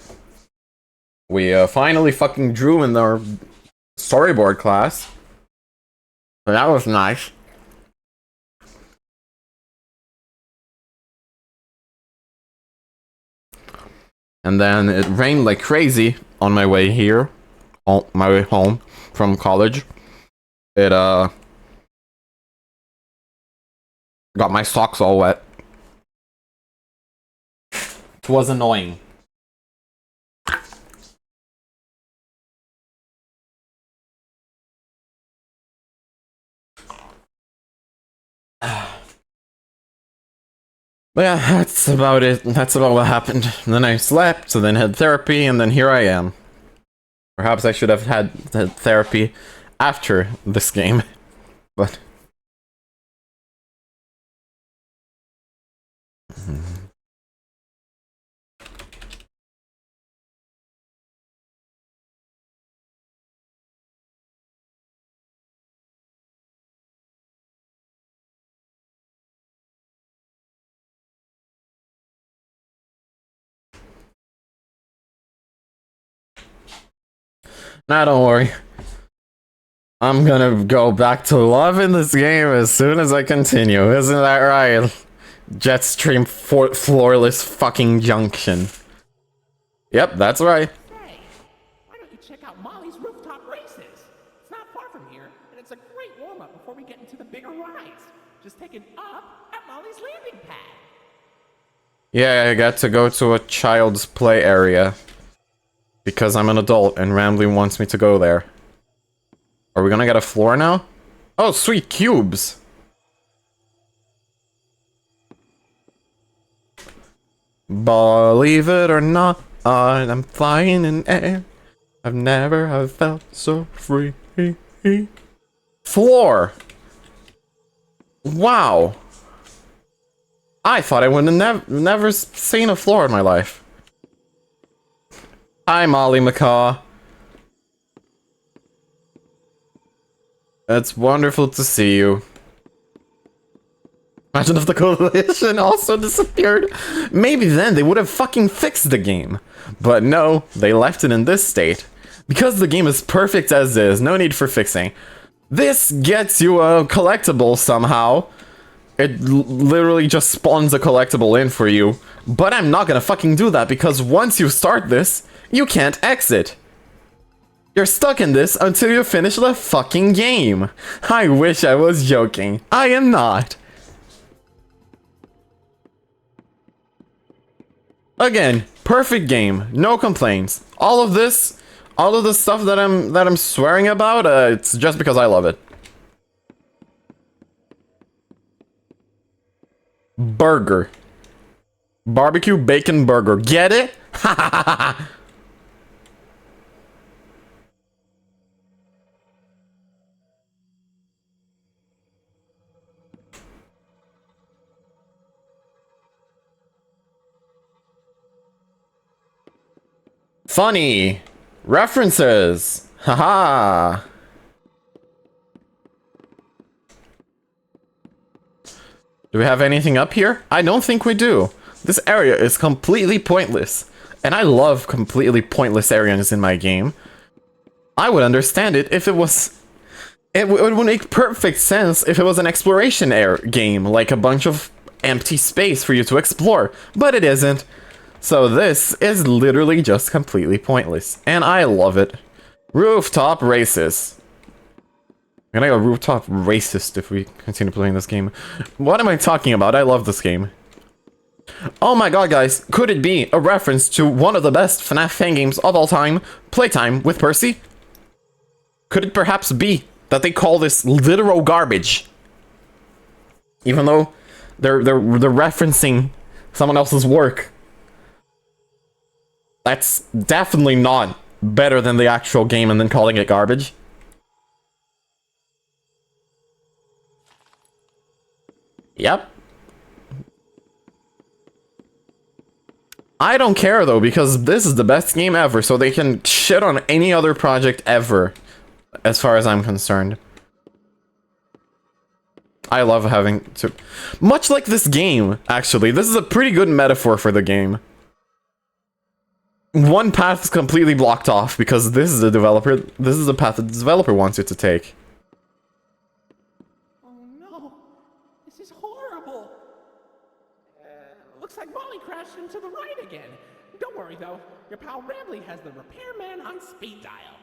We finally fucking drew in our storyboard class. So that was nice. And then it rained like crazy on my way here. On my way home from college. It got my socks all wet. It was annoying. But yeah, that's about it. That's about what happened. And then I slept, and then had therapy, and then here I am. Perhaps I should have had therapy after this game, but... Nah, don't worry. I'm gonna go back to loving this game as soon as I continue. Isn't that right? Jetstream floorless fucking junction. Yep, that's right. Hey, why don't you check out Molly's rooftop races? It's not far from here, and it's a great warm-up before we get into the bigger rides. Just take an up at Molly's landing pad. Yeah, I got to go to a child's play area. Because I'm an adult and Rambly wants me to go there. Are we gonna get a floor now? Oh, sweet cubes! Believe it or not, I'm flying in air. I've never have felt so free. Floor! Wow! I thought I would have never seen a floor in my life. Hi, Molly Macaw. It's wonderful to see you. Imagine if the coalition also disappeared. Maybe then they would have fucking fixed the game. But no, they left it in this state. Because the game is perfect as is, no need for fixing. This gets you a collectible somehow. It literally just spawns a collectible in for you. But I'm not gonna fucking do that because once you start this, you can't exit. You're stuck in this until you finish the fucking game. I wish I was joking. I am not. Again, perfect game. No complaints. All of the stuff that I'm swearing about, it's just because I love it. Burger. Barbecue bacon burger. Get it? Ha ha ha ha. Funny references. Haha. Do we have anything up here? I don't think we do. This area is completely pointless. And I love completely pointless areas in my game. I would understand it if it was... It would make perfect sense if it was an exploration game, like a bunch of empty space for you to explore. But it isn't. So this is literally just completely pointless. And I love it. Rooftop races. I'm gonna go rooftop racist if we continue playing this game. What am I talking about? I love this game. Oh my god, guys. Could it be a reference to one of the best FNAF fan games of all time, Playtime with Percy? Could it perhaps be that they call this literal garbage? Even though they're referencing someone else's work. That's definitely not better than the actual game and then calling it garbage. Yep. I don't care though, because this is the best game ever, so they can shit on any other project ever, as far as I'm concerned. I love having to... Much like this game, actually. This is a pretty good metaphor for the game. One path is completely blocked off because this is the developer... This is the path the developer wants you to take. Oh no, this is horrible. Looks like Molly crashed into the right again. Don't worry though, your pal Rambley has the repairman on speed dial.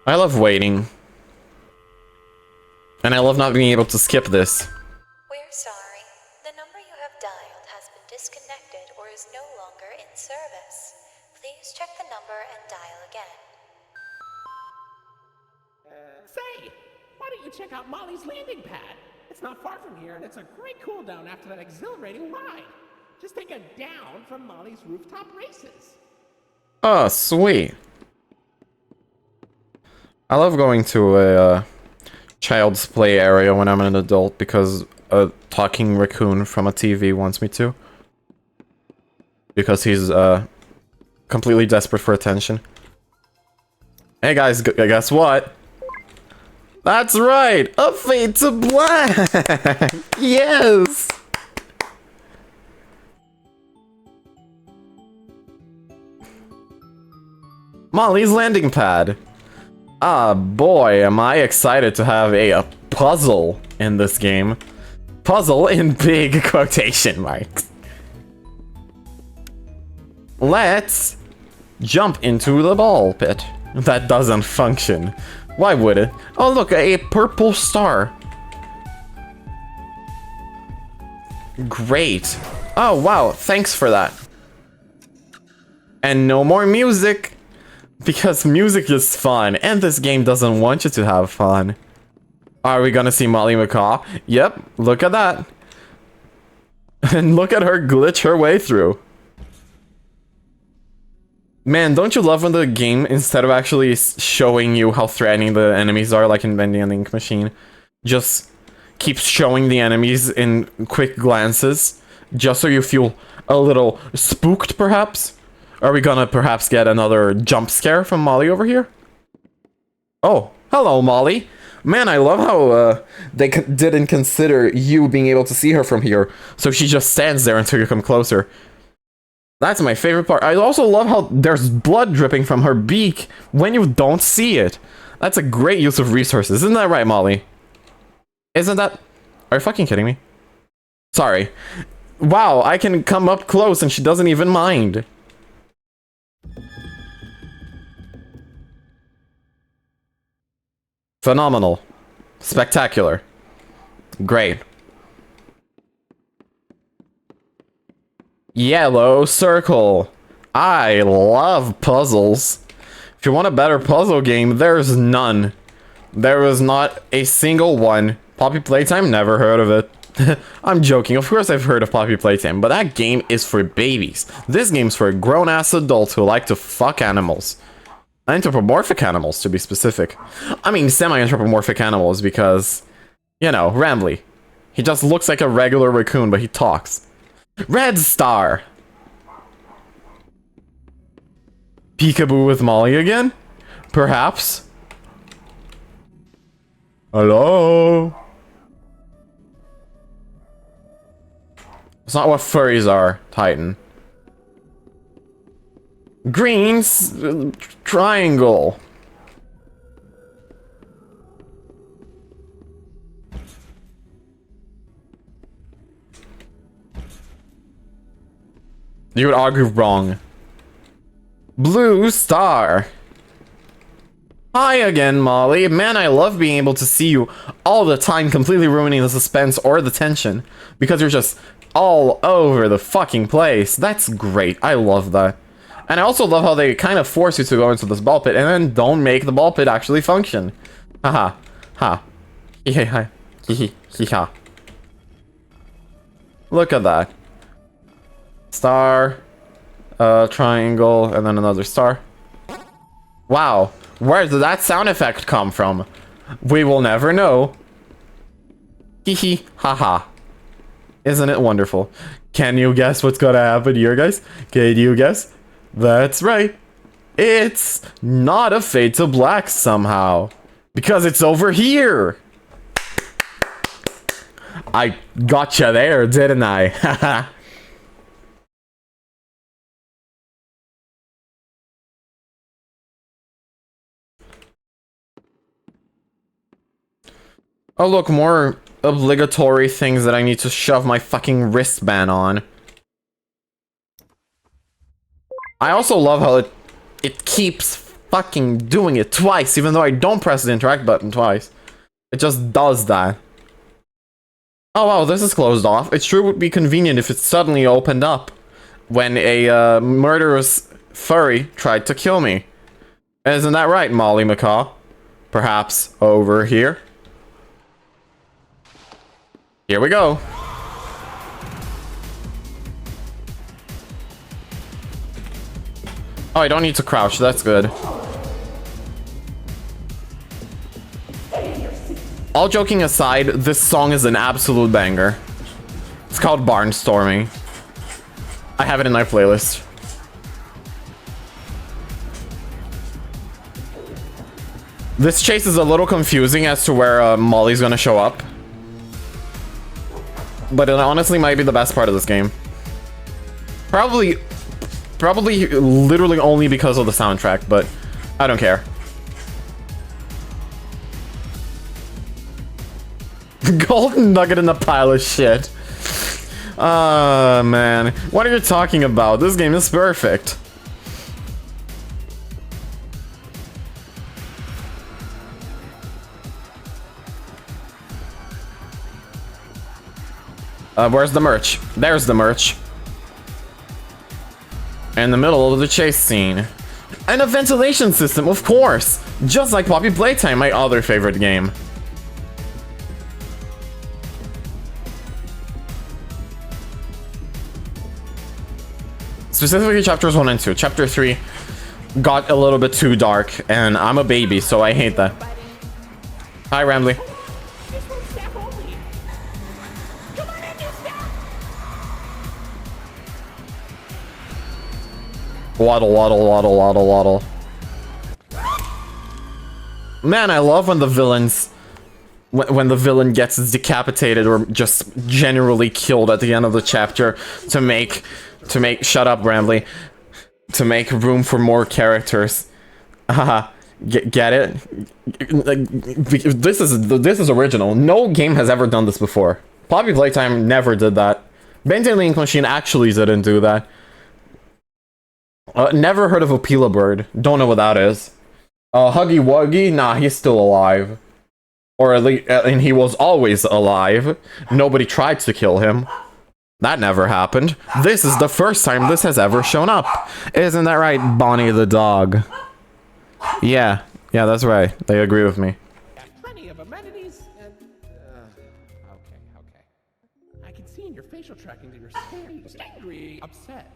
I love waiting. And I love not being able to skip this. We're sorry. The number you have dialed has been disconnected or is no longer in service. Please check the number and dial again. Say, why don't you check out Molly's landing pad? It's not far from here and it's a great cool down after that exhilarating ride. Just take a down from Molly's rooftop races. Oh, sweet. I love going to a child's play area when I'm an adult because a talking raccoon from a TV wants me to. Because he's completely desperate for attention. Hey guys, guess what? That's right! A Fade to Black! Yes! Molly's landing pad. Ah, boy, am I excited to have a puzzle in this game. Puzzle in big quotation marks. Let's jump into the ball pit. That doesn't function. Why would it? Oh, look, a purple star. Great. Oh, wow, thanks for that. And no more music. Because music is fun, and this game doesn't want you to have fun. Are we gonna see Molly McCaw? Yep, look at that. And look at her glitch her way through. Man, don't you love when the game, instead of actually showing you how threatening the enemies are, like in Bendy and the Ink Machine, just keeps showing the enemies in quick glances, just so you feel a little spooked, perhaps? Are we gonna perhaps get another jump scare from Molly over here? Oh, hello, Molly. Man, I love how they didn't consider you being able to see her from here, so she just stands there until you come closer. That's my favorite part. I also love how there's blood dripping from her beak when you don't see it. That's a great use of resources. Isn't that right, Molly? Isn't that... Are you fucking kidding me? Sorry. Wow, I can come up close and she doesn't even mind. Phenomenal. Spectacular. Great. Yellow circle. I love puzzles. If you want a better puzzle game, there's none. There was not a single one. Poppy Playtime? Never heard of it. I'm joking. Of course I've heard of Poppy Playtime, but that game is for babies. This game's for grown-ass adults who like to fuck animals. Anthropomorphic animals, to be specific. I mean, semi-anthropomorphic animals because, you know, Rambley. He just looks like a regular raccoon, but he talks. Red Star! Peekaboo with Molly again? Perhaps? Hello? It's not what furries are, Titan. Green triangle. You would argue wrong. Blue star. Hi again, Molly. Man, I love being able to see you all the time, completely ruining the suspense or the tension. Because you're just all over the fucking place. That's great. I love that. And I also love how they kind of force you to go into this ball pit and then don't make the ball pit actually function. Haha. Ha. Hee ha. Hee hee ha. Look at that. Star, triangle, and then another star. Wow, where did that sound effect come from? We will never know. Hee haha. Isn't it wonderful? Can you guess what's gonna happen here, guys? Can you guess? That's right. It's not a fade to black somehow. Because it's over here. I gotcha there, didn't I? Haha. Oh look, more obligatory things that I need to shove my fucking wristband on. I also love how it keeps fucking doing it twice, even though I don't press the interact button twice. It just does that. Oh wow, this is closed off. It sure would be convenient if it suddenly opened up when a murderous furry tried to kill me. Isn't that right, Molly McCaw? Perhaps over here? Here we go. Oh, I don't need to crouch. That's good. All joking aside, this song is an absolute banger. It's called Barnstorming. I have it in my playlist. This chase is a little confusing as to where Molly's gonna show up. But it honestly might be the best part of this game. Probably literally only because of the soundtrack, but I don't care. Golden nugget in a pile of shit. Ah, man. What are you talking about? This game is perfect. Where's the merch? There's the merch. In the middle of the chase scene. And a ventilation system, of course! Just like Poppy Playtime, my other favorite game. Specifically chapters 1 and 2. Chapter 3 got a little bit too dark, and I'm a baby, so I hate that. Hi, Rambley. Waddle, waddle, waddle, waddle, waddle. Man, I love when the villains... When the villain gets decapitated or just generally killed at the end of the chapter to make... Shut up, Bramley. To make room for more characters. Haha. Get it? This is original. No game has ever done this before. Poppy Playtime never did that. Bente Link Machine actually didn't do that. Never heard of a Pila Bird. Don't know what that is. Huggy Wuggy? Nah, he's still alive. Or at least, and he was always alive. Nobody tried to kill him. That never happened. This is the first time this has ever shown up. Isn't that right, Bonnie the dog? Yeah, that's right. They agree with me. Got plenty of amenities and... okay. I can see in your facial tracking that you're angry, upset.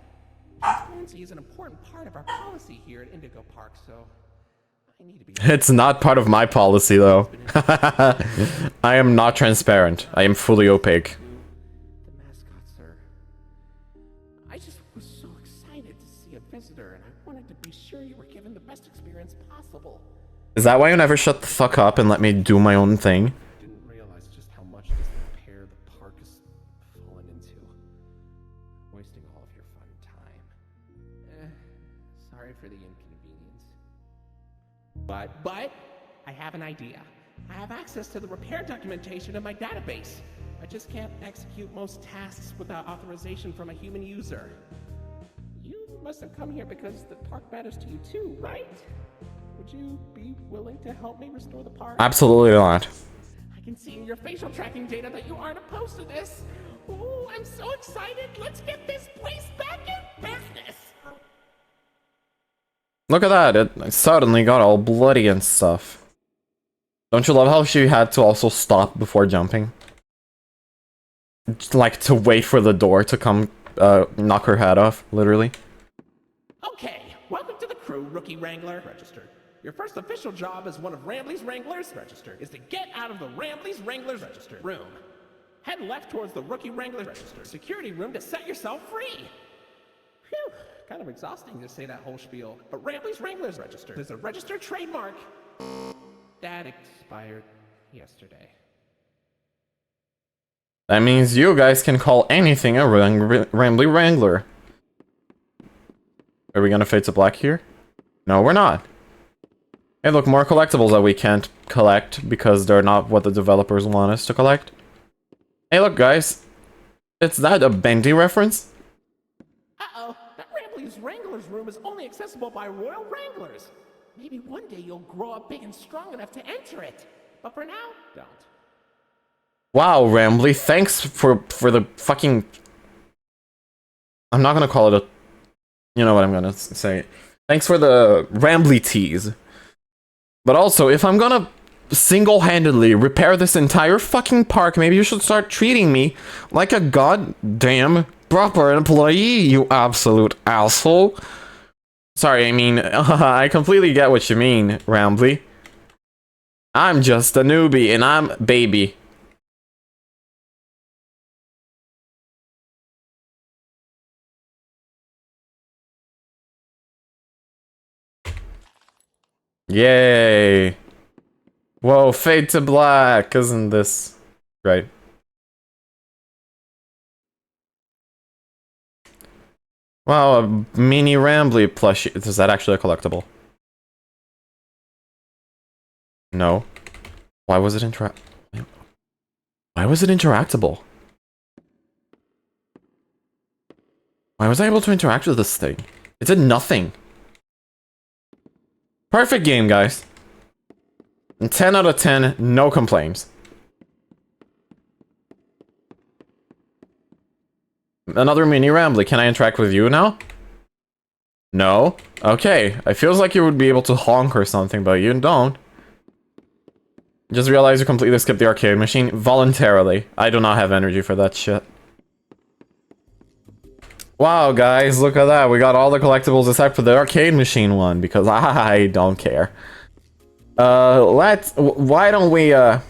Transparency is an important part of our policy here at Indigo Park, so... I need to be... It's not part of my policy, though. I am not transparent. I am fully opaque. The mascot, sir. I just was so excited to see a visitor, and I wanted to be sure you were given the best experience possible. Is that why you never shut the fuck up and let me do my own thing? I didn't realize just how much this repair the park has fallen into. Wasting all of your fun time. Sorry for the inconvenience. But, I have an idea. I have access to the repair documentation in my database. I just can't execute most tasks without authorization from a human user. You must have come here because the park matters to you too, right? Would you be willing to help me restore the park? Absolutely not. I can see in your facial tracking data that you aren't opposed to this. Ooh, I'm so excited. Let's get this place back in business. Look at that, it suddenly got all bloody and stuff. Don't you love how she had to also stop before jumping? like to wait for the door to come knock her head off, literally. Okay, welcome to the crew, Rookie Wrangler. Registered. Your first official job as one of Rambley's Wranglers, registered, is to get out of the Rambley's Wranglers, registered, room. Head left towards the Rookie Wrangler, registered, security room to set yourself free. Phew, kind of exhausting to say that whole spiel. But Rambley's Wranglers, registered, is a registered trademark that expired yesterday. That means you guys can call anything a Rambley Wrangler. Are we gonna fade to black here? No, we're not. Hey, look, more collectibles that we can't collect because they're not what the developers want us to collect. Hey, look, guys. Is that a Bendy reference? Uh-oh, that Rambley's Wranglers room is only accessible by Royal Wranglers. Maybe one day you'll grow up big and strong enough to enter it. But for now, don't. Wow, Rambley, thanks for the fucking... I'm not gonna call it a... You know what I'm gonna say. Thanks for the Rambley tease. But also, if I'm gonna single-handedly repair this entire fucking park, maybe you should start treating me like a goddamn proper employee, you absolute asshole. Sorry, I mean, I completely get what you mean, Rambley. I'm just a newbie, and I'm baby. Yay! Whoa, fade to black! Isn't this right? Wow, a mini Rambley plushie. Is that actually a collectible? No. Why was it Why was it interactable? Why was I able to interact with this thing? It did nothing. Perfect game, guys. And 10 out of 10, no complaints. Another mini Rambley. Can I interact with you now? No? Okay. It feels like you would be able to honk or something, but you don't. Just realized you completely skipped the arcade machine voluntarily. I do not have energy for that shit. Wow, guys, look at that. We got all the collectibles except for the arcade machine one, because I don't care. Why don't we, I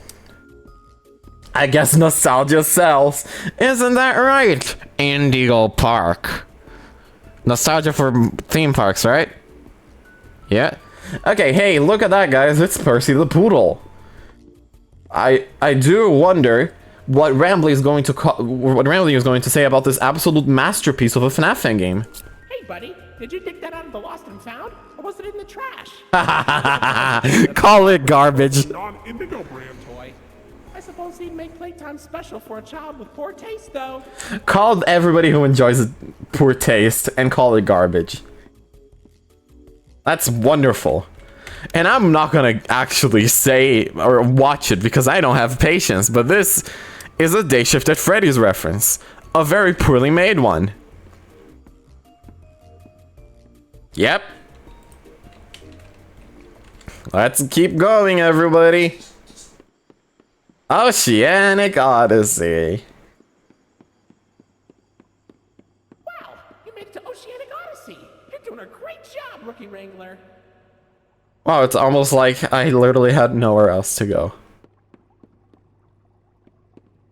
guess nostalgia sells. Isn't that right? Indigo Park. Nostalgia for theme parks, right? Yeah. Okay, hey, look at that, guys. It's Percy the Poodle. I do wonder what Rambley is going to say about this absolute masterpiece of a FNAF game. Hey, buddy, did you dig that out of the lost and found, or was it in the trash? Call it garbage. Non-Indigo brand toy. I suppose he'd make playtime special for a child with poor taste, though. Call everybody who enjoys poor taste and call it garbage. That's wonderful. And I'm not gonna actually say or watch it because I don't have patience, but this is a Day Shift at Freddy's reference. A very poorly made one. Yep. Let's keep going, everybody. Oceanic Odyssey. Wow, you made it to Oceanic Odyssey. You're doing a great job, Rookie Wrangler. Wow, it's almost like I literally had nowhere else to go.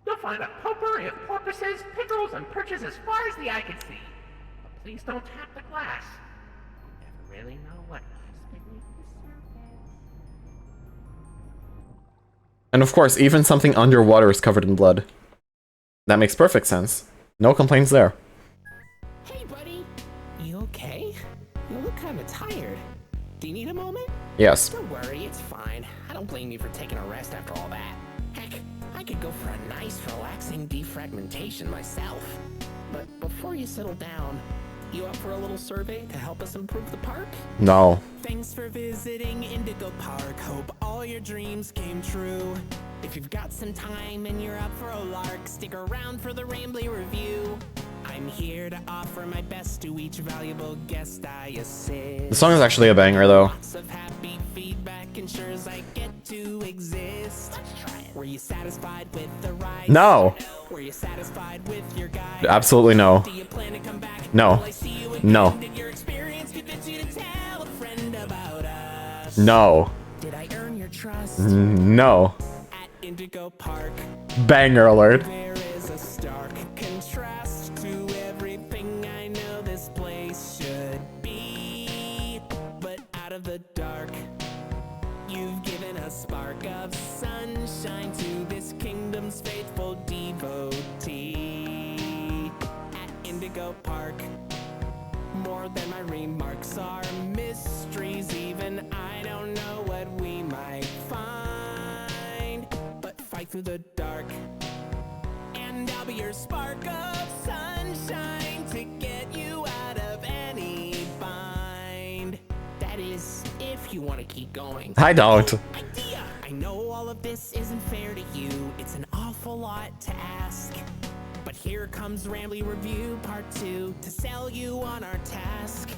You'll find a potpourri of porpoises, pickles, and perches as far as the eye can see. But please don't tap the glass. You never really know what lies beneath the surface. And of course, even something underwater is covered in blood. That makes perfect sense. No complaints there. Hey, buddy. You okay? You look kind of tired. Do you need a moment? Yes. Don't worry, it's fine. I don't blame you for taking a rest after all that. Heck, I could go for a nice, relaxing defragmentation myself. But before you settle down, you up for a little survey to help us improve the park? No. Thanks for visiting Indigo Park. Hope all your dreams came true. If you've got some time and you're up for a lark, stick around for the Rambley review. I I'm here to offer my best to each valuable guest I assist. The song is actually a banger, though. Lots of happy feedback ensures I get to exist. Were you satisfied with the ride? No. Were you satisfied with your guide? Absolutely no. Do you plan to come back? No. Will I see you again? No. Did your experience convince you to tell a friend about us? No. Did I earn your trust? No. At Indigo Park, Banger alert. there is a stark contrast to everything I know this place should be. But out of the dark, you've given a spark of sunshine to this kingdom's faithful devotee. At Indigo Park, more than my remarks are mysteries. Even I don't know what we might find. But fight through the dark, and I'll be your spark of sunshine to get you out of any bind. That is, if you want to keep going. I don't. Idea! I know all of this isn't fair to you. It's an awful lot to ask. But here comes Rambly Review Part 2 to sell you on our task.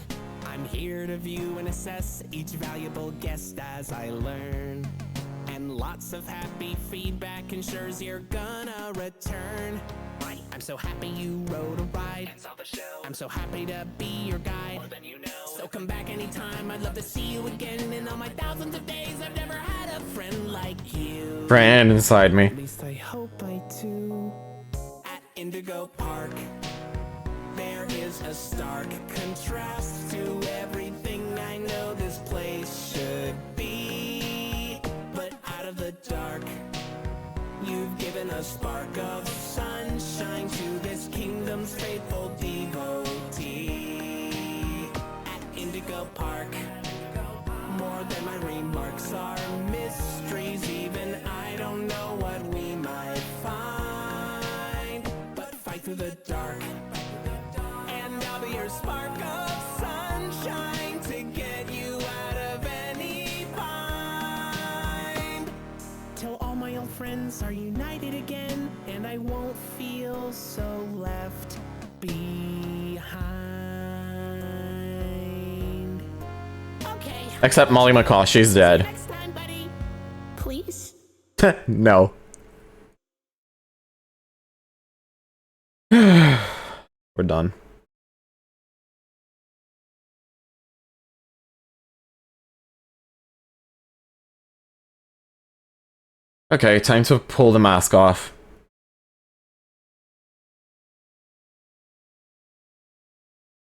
I'm here to view and assess each valuable guest as I learn. And lots of happy feedback ensures you're gonna return. I'm so happy you rode a ride and saw the show. I'm so happy to be your guide. More than you know. So come back anytime. I'd love to see you again. In all my thousands of days, I've never had a friend like you. Friend inside me. At least I hope I do. At Indigo Park, there is a stark contrast to everything I know this place should be. But out of the dark, you've given a spark of sunshine to this kingdom's faithful devotee. At Indigo Park, more than my remarks are mysteries. Even I don't know what we might find. But fight through the dark, and I'll be your spark of sunshine to get you out of any bind. Till all my old friends are united again, and I won't feel so left behind. Okay. Except Molly McCaw, she's dead. Next time, buddy. Please. No. We're done. Okay, time to pull the mask off.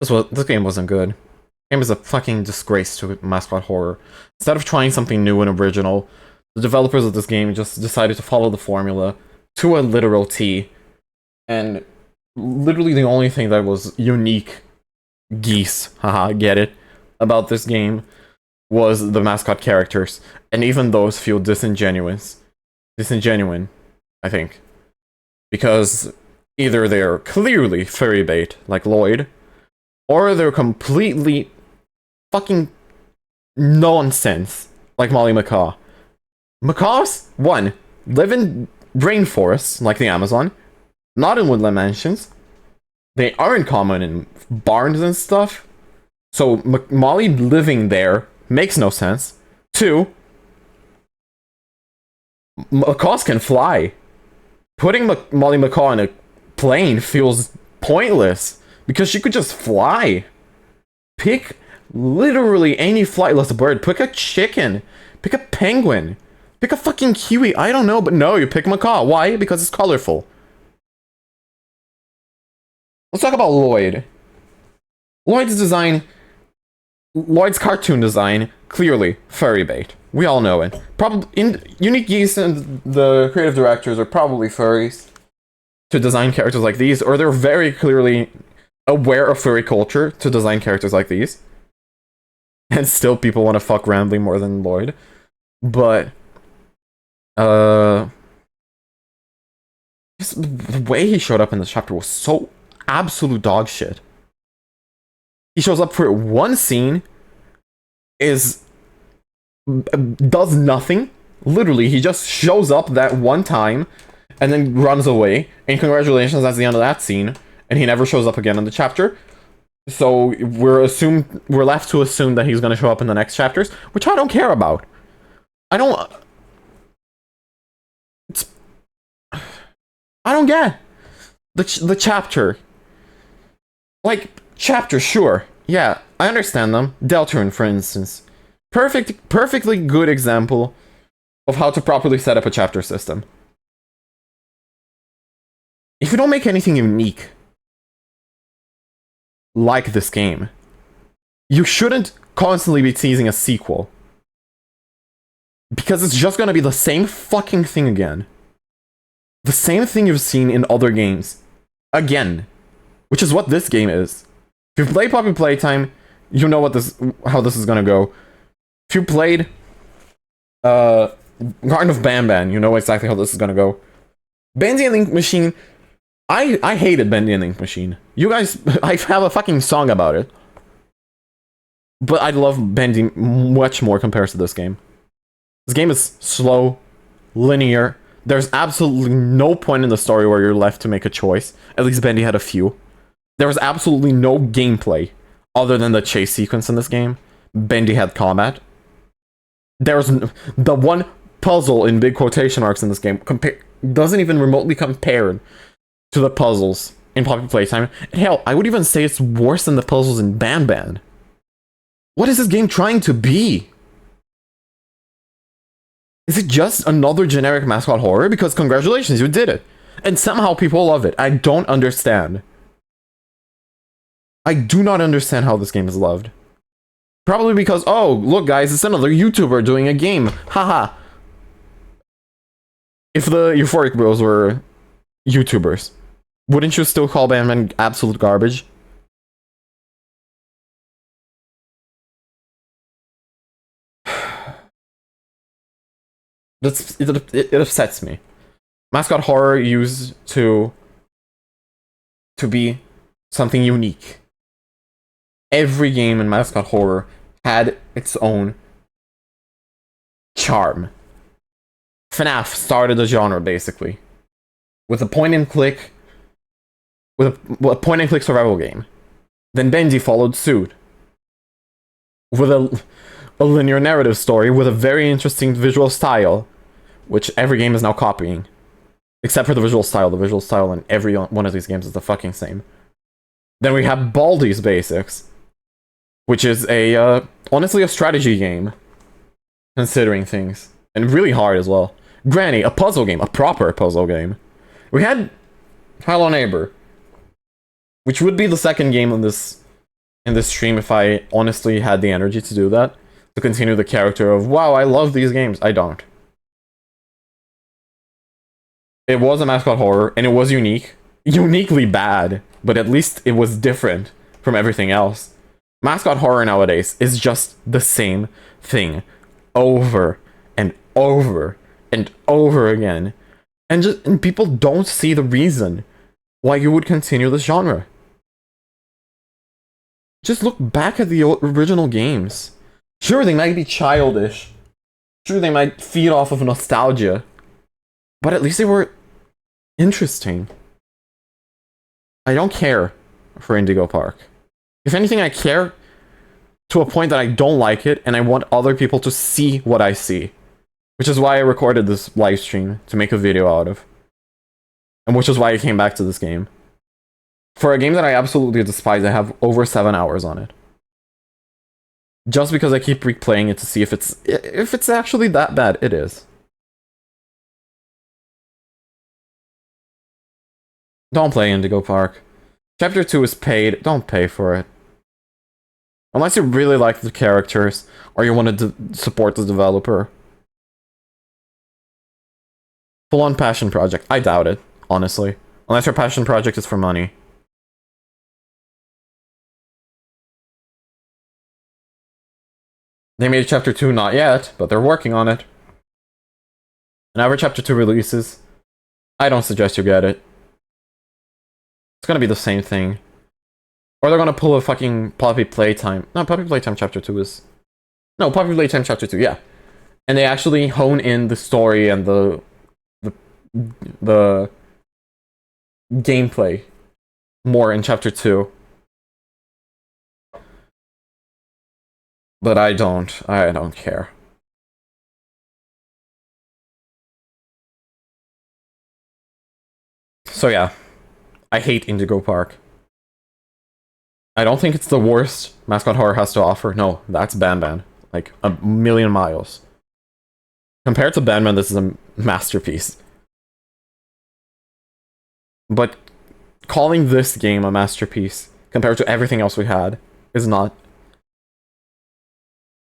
This game wasn't good. This game is a fucking disgrace to mascot horror. Instead of trying something new and original, the developers of this game just decided to follow the formula to a literal T. And literally the only thing that was unique, geese, haha, get it, about this game was the mascot characters. And even those feel disingenuine, I think. Because either they're clearly furry bait, like Lloyd, or they're completely fucking nonsense, like Molly McCaw. Macaws, one, live in rainforests, like the Amazon, not in woodland mansions. They aren't common in barns and stuff. So Molly living there makes no sense. Two, macaws can fly. Putting Molly McCaw in a plane feels pointless, because she could just fly. Pick literally any flightless bird. Pick a chicken. Pick a penguin. Pick a fucking kiwi. I don't know, but no, you pick macaw. Why? Because it's colorful. Let's talk about Lloyd. Lloyd's cartoon design, clearly furry bait. We all know it. Probably Unique Geese and the creative directors are probably furries to design characters like these, or they're very clearly aware of furry culture to design characters like these. And still people want to fuck Rambly more than Lloyd. But just the way he showed up in this chapter was so absolute dog shit. He shows up for one scene, does nothing. Literally, he just shows up that one time and then runs away. And congratulations, that's the end of that scene. and he never shows up again in the chapter. So we're left to assume that he's gonna show up in the next chapters, which I don't care about. I don't get the chapter. Like, chapter, sure. Yeah, I understand them. Deltarune, for instance. Perfectly good example of how to properly set up a chapter system. If you don't make anything unique like this game, you shouldn't constantly be teasing a sequel. Because it's just gonna be the same fucking thing again. The same thing you've seen in other games. Again. Which is what this game is. If you play Poppy Playtime, you know how this is gonna go. If you played Garden of Banban, you know exactly how this is gonna go. Bendy and Ink Machine, I hated Bendy and Ink Machine. You guys, I have a fucking song about it. But I love Bendy much more compared to this game. This game is slow, linear. There's absolutely no point in the story where you're left to make a choice. At least Bendy had a few. There was absolutely no gameplay other than the chase sequence in this game. Bendy had combat. There's the one puzzle in big quotation marks in this game doesn't even remotely compare to the puzzles in Poppy Playtime. And hell, I would even say it's worse than the puzzles in Banban. What is this game trying to be? Is it just another generic mascot horror? Because congratulations, you did it. And somehow people love it. I don't understand. I do not understand how this game is loved. Probably because, oh, look guys, it's another YouTuber doing a game. Haha. If the Euphoric Bros were YouTubers, wouldn't you still call Banban absolute garbage? It upsets me. Mascot horror used to be something unique. Every game in mascot horror had its own charm. FNAF started the genre basically with a point-and-click survival game. Then Bendy followed suit with a linear narrative story with a very interesting visual style, which every game is now copying. Except for the visual style. The visual style in every one of these games is the fucking same. Then we have Baldi's Basics, which is honestly a strategy game, considering things. And really hard as well. Granny, a puzzle game, a proper puzzle game. We had Hello Neighbor, which would be the second game in this stream if I honestly had the energy to do that. To continue the character of, wow, I love these games. I don't. It was a mascot horror, and it was unique. Uniquely bad, but at least it was different from everything else. Mascot horror nowadays is just the same thing. Over and over and over again. And people don't see the reason why you would continue this genre. Just look back at the original games. Sure, they might be childish. Sure, they might feed off of nostalgia. But at least they were interesting. I don't care for Indigo Park. If anything, I care to a point that I don't like it, and I want other people to see what I see. Which is why I recorded this live stream to make a video out of. And which is why I came back to this game. For a game that I absolutely despise, I have over 7 hours on it. Just because I keep replaying it to see if it's actually that bad. It is. Don't play Indigo Park. Chapter 2 is paid. Don't pay for it. Unless you really like the characters, or you want to support the developer. Full-on passion project. I doubt it, honestly. Unless your passion project is for money. They made Chapter 2 not yet, but they're working on it. Whenever Chapter 2 releases, I don't suggest you get it. It's gonna be the same thing. Or they're gonna pull a fucking Poppy Playtime. No, Poppy Playtime Chapter 2 is... No, Poppy Playtime Chapter 2, yeah. And they actually hone in the story and the gameplay more in Chapter 2. But I don't care. So yeah, I hate Indigo Park. I don't think it's the worst Mascot Horror has to offer. No, that's Ban, like a million miles. Compared to Ban, this is a masterpiece. But calling this game a masterpiece compared to everything else we had is not.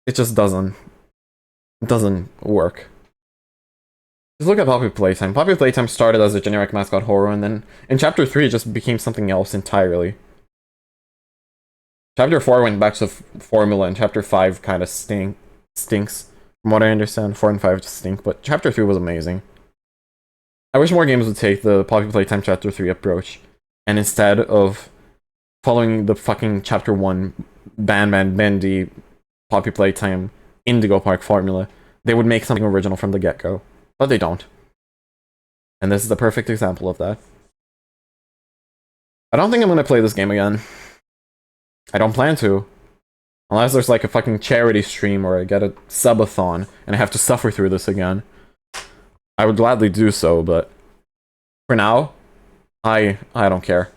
It just doesn't work. Just look at Poppy Playtime. Poppy Playtime started as a generic Mascot Horror, and then in Chapter 3 it just became something else entirely. Chapter 4 went back to formula, and Chapter 5 kind of stinks. From what I understand, 4 and 5 just stink, but Chapter 3 was amazing. I wish more games would take the Poppy Playtime Chapter 3 approach, and instead of following the fucking Chapter 1 Bendy, Poppy Playtime, Indigo Park formula, they would make something original from the get-go. But they don't. And this is the perfect example of that. I don't think I'm gonna play this game again. I don't plan to. Unless there's like a fucking charity stream where I get a subathon and I have to suffer through this again. I would gladly do so, but for now, I don't care.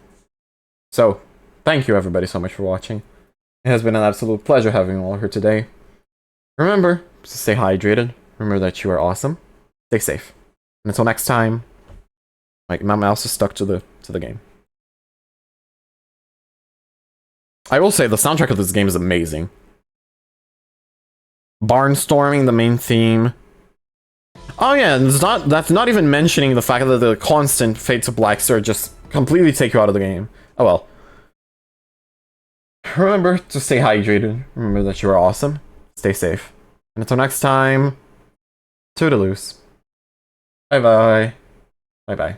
So, thank you everybody so much for watching. It has been an absolute pleasure having you all here today. Remember to stay hydrated. Remember that you are awesome. Stay safe. And until next time, my mouse is stuck to the game. I will say the soundtrack of this game is amazing. Barnstorming, the main theme. Oh yeah, and that's not even mentioning the fact that the constant Fade to Black Star just completely take you out of the game. Oh well. Remember to stay hydrated. Remember that you are awesome. Stay safe. And until next time, toodaloos. Bye bye. Bye bye.